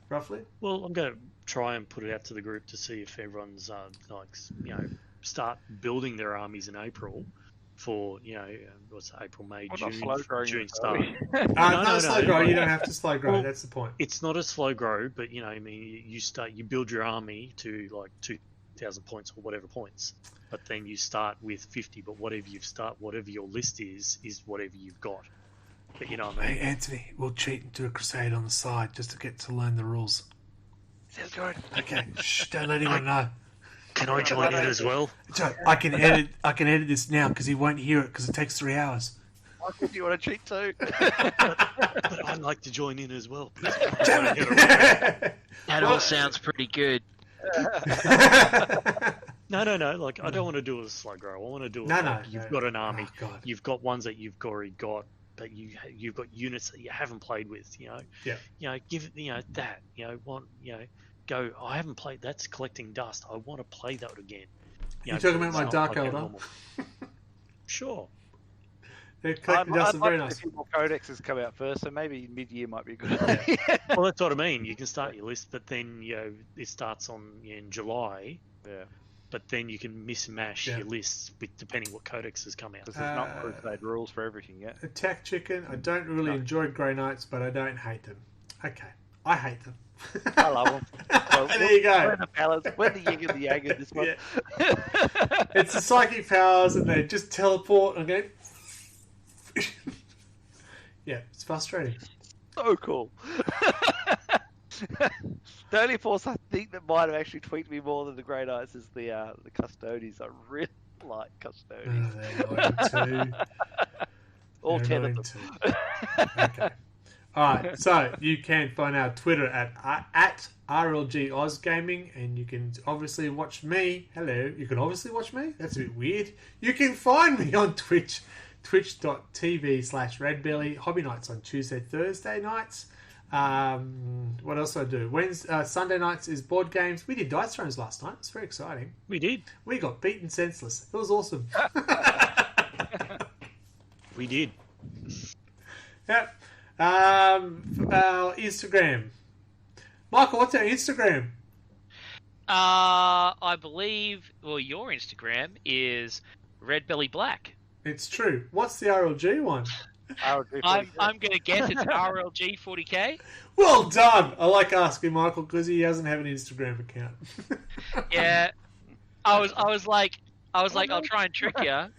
A: roughly?
C: Well, I'm going to try and put it out to the group to see if everyone's start building their armies in April. For what's April, May, June start.
A: No, slow grow. You don't have to slow grow. Well, that's the point.
C: It's not a slow grow, but you build your army to like 2,000 points or whatever points, but then you start with 50. But whatever your list is whatever you've got. But you know what I mean.
A: Hey Anthony, we'll cheat and do a crusade on the side just to get to learn the rules.
D: Sounds good.
A: Okay, shh, don't let anyone know.
C: Can I join in as well?
A: I can edit this now because he won't hear it because it takes 3 hours.
D: I think you want to cheat too.
C: but I'd like to join in as well.
B: That all sounds pretty good.
C: No. Like I don't want to do it as a slow grow. I want to do it. You've got an army. Oh, you've got ones that you've already got, but you've got units that you haven't played with.
A: Yeah.
C: Give that. Go. I haven't played. That's collecting dust. I want to play that again.
A: You're talking about my Dark Elder?
C: Sure.
A: They're collecting dust is very nice.
D: A few more codexes come out first, so maybe mid-year might be good.
C: Well, that's what I mean. You can start your list, but then it starts in July.
D: Yeah.
C: But then you can miss-mash your lists depending what codexes come out.
D: Because there's not Crusade rules for everything yet.
A: Attack Chicken. I don't really enjoy Grey Knights, but I don't hate them. Okay. I hate them.
D: I love them.
A: So there you go.
D: We're the balance. We're the yin and the yang in this one.
A: Yeah. It's the psychic powers, and they just teleport and go. Yeah, it's frustrating.
D: So cool. The only force I think that might have actually tweaked me more than the Grey Knights is the Custodians. I really like Custodians.
A: They're annoying too.
D: All 10 of them.
A: Okay. Alright, so you can find our Twitter at RLG Oz Gaming, and you can obviously watch me. Hello, you can obviously watch me? That's a bit weird. You can find me on Twitch, twitch.tv/redbelly, hobby nights on Tuesday, Thursday nights. What else do I do? Sunday nights is board games. We did Dice Thrones last night. It's very exciting.
C: We did.
A: We got beaten senseless. It was awesome.
C: We did.
A: Yep. Our Instagram. Michael, what's our Instagram?
B: I believe, your Instagram is Redbelly Black.
A: It's true. What's the RLG one?
B: I'm going to guess it's RLG 40k.
A: Well done. I like asking Michael because he doesn't have an Instagram account.
B: Yeah, I was like, I'll try and trick you. And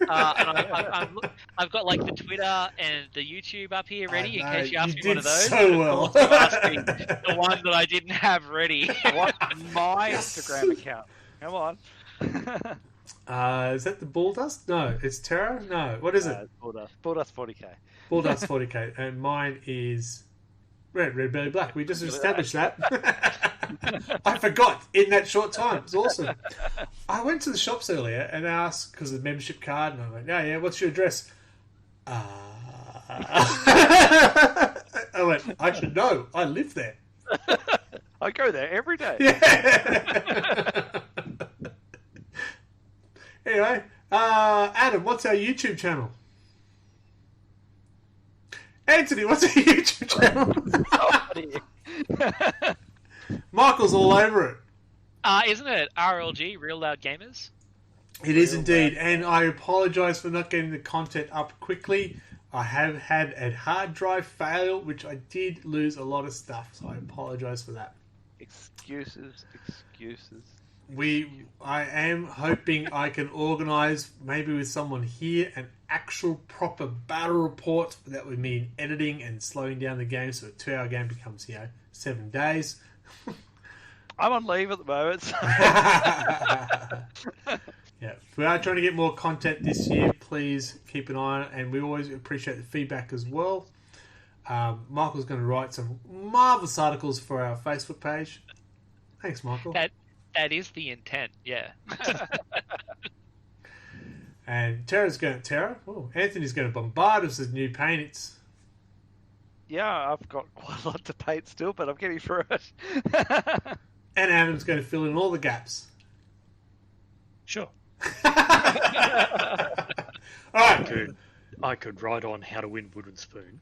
B: I've got like the Twitter and the YouTube up here ready in case you ask me one of those.
A: So well.
B: The one that I didn't have ready.
D: What's my Instagram account? Come on.
A: Is that the Bulldust? No, it's Terra. No, what is it?
D: Bulldust 40k.
A: Bulldust 40k, and mine is Red Belly Black. We just established that. I forgot in that short time. It was awesome. I went to the shops earlier and asked because of the membership card, and I went, "Yeah, what's your address?" I went, "I should know. I live there.
D: I go there every day."
A: Yeah. Anyway, Adam, what's our YouTube channel? Anthony, what's our YouTube channel? Michael's all over it.
B: Isn't it RLG, Real Loud Gamers?
A: It is indeed, and I apologise for not getting the content up quickly. I have had a hard drive fail, which I did lose a lot of stuff, so I apologise for that.
D: Excuses.
A: I am hoping I can organise, maybe with someone here, an actual proper battle report that would mean editing and slowing down the game, so a 2-hour game becomes 7 days.
D: I'm on leave at the moment. So.
A: Yeah, we are trying to get more content this year. Please keep an eye on it, and we always appreciate the feedback as well. Michael's going to write some marvellous articles for our Facebook page. Thanks, Michael.
B: That is the intent, yeah.
A: And Anthony's going to bombard us with new paintings.
D: yeah, I've got quite a lot to paint still, but I'm getting through it.
A: And Adam's going to fill in all the gaps.
C: Sure.
A: All right.
C: I could write on how to win wooden spoon,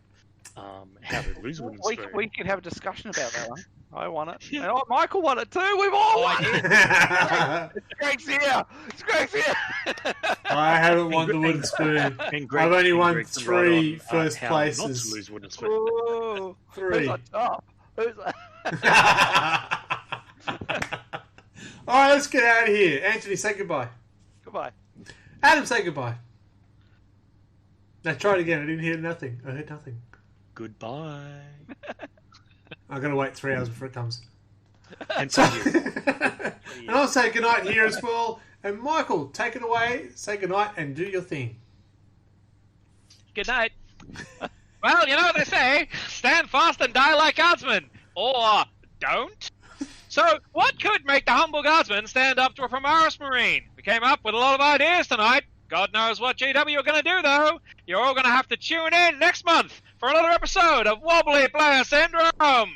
C: how to lose wooden spoon.
D: We could have a discussion about that one. I won it. And Michael won it too. We've all won it. Greg's here. Greg's here.
A: I haven't won the wooden spoon. I've only won 3 first places.
C: Not to lose wooden spoon.
D: Ooh,
A: 3.
D: Who's on top?
A: All right, let's get out of here. Anthony, say goodbye.
D: Goodbye.
A: Adam, say goodbye. Now try it again. I didn't hear nothing. I heard nothing.
C: Goodbye.
A: I'm going to wait 3 hours before it comes.
C: And so you.
A: And I'll say goodnight here as well. And Michael, take it away. Say goodnight and do your thing.
B: Good night. Well, you know what they say. Stand fast and die like guardsmen. Or don't. So, what could make the humble guardsman stand up to a Primaris Marine? We came up with a lot of ideas tonight. God knows what GW are going to do, though. You're all going to have to tune in next month for another episode of Wobbly Player Syndrome.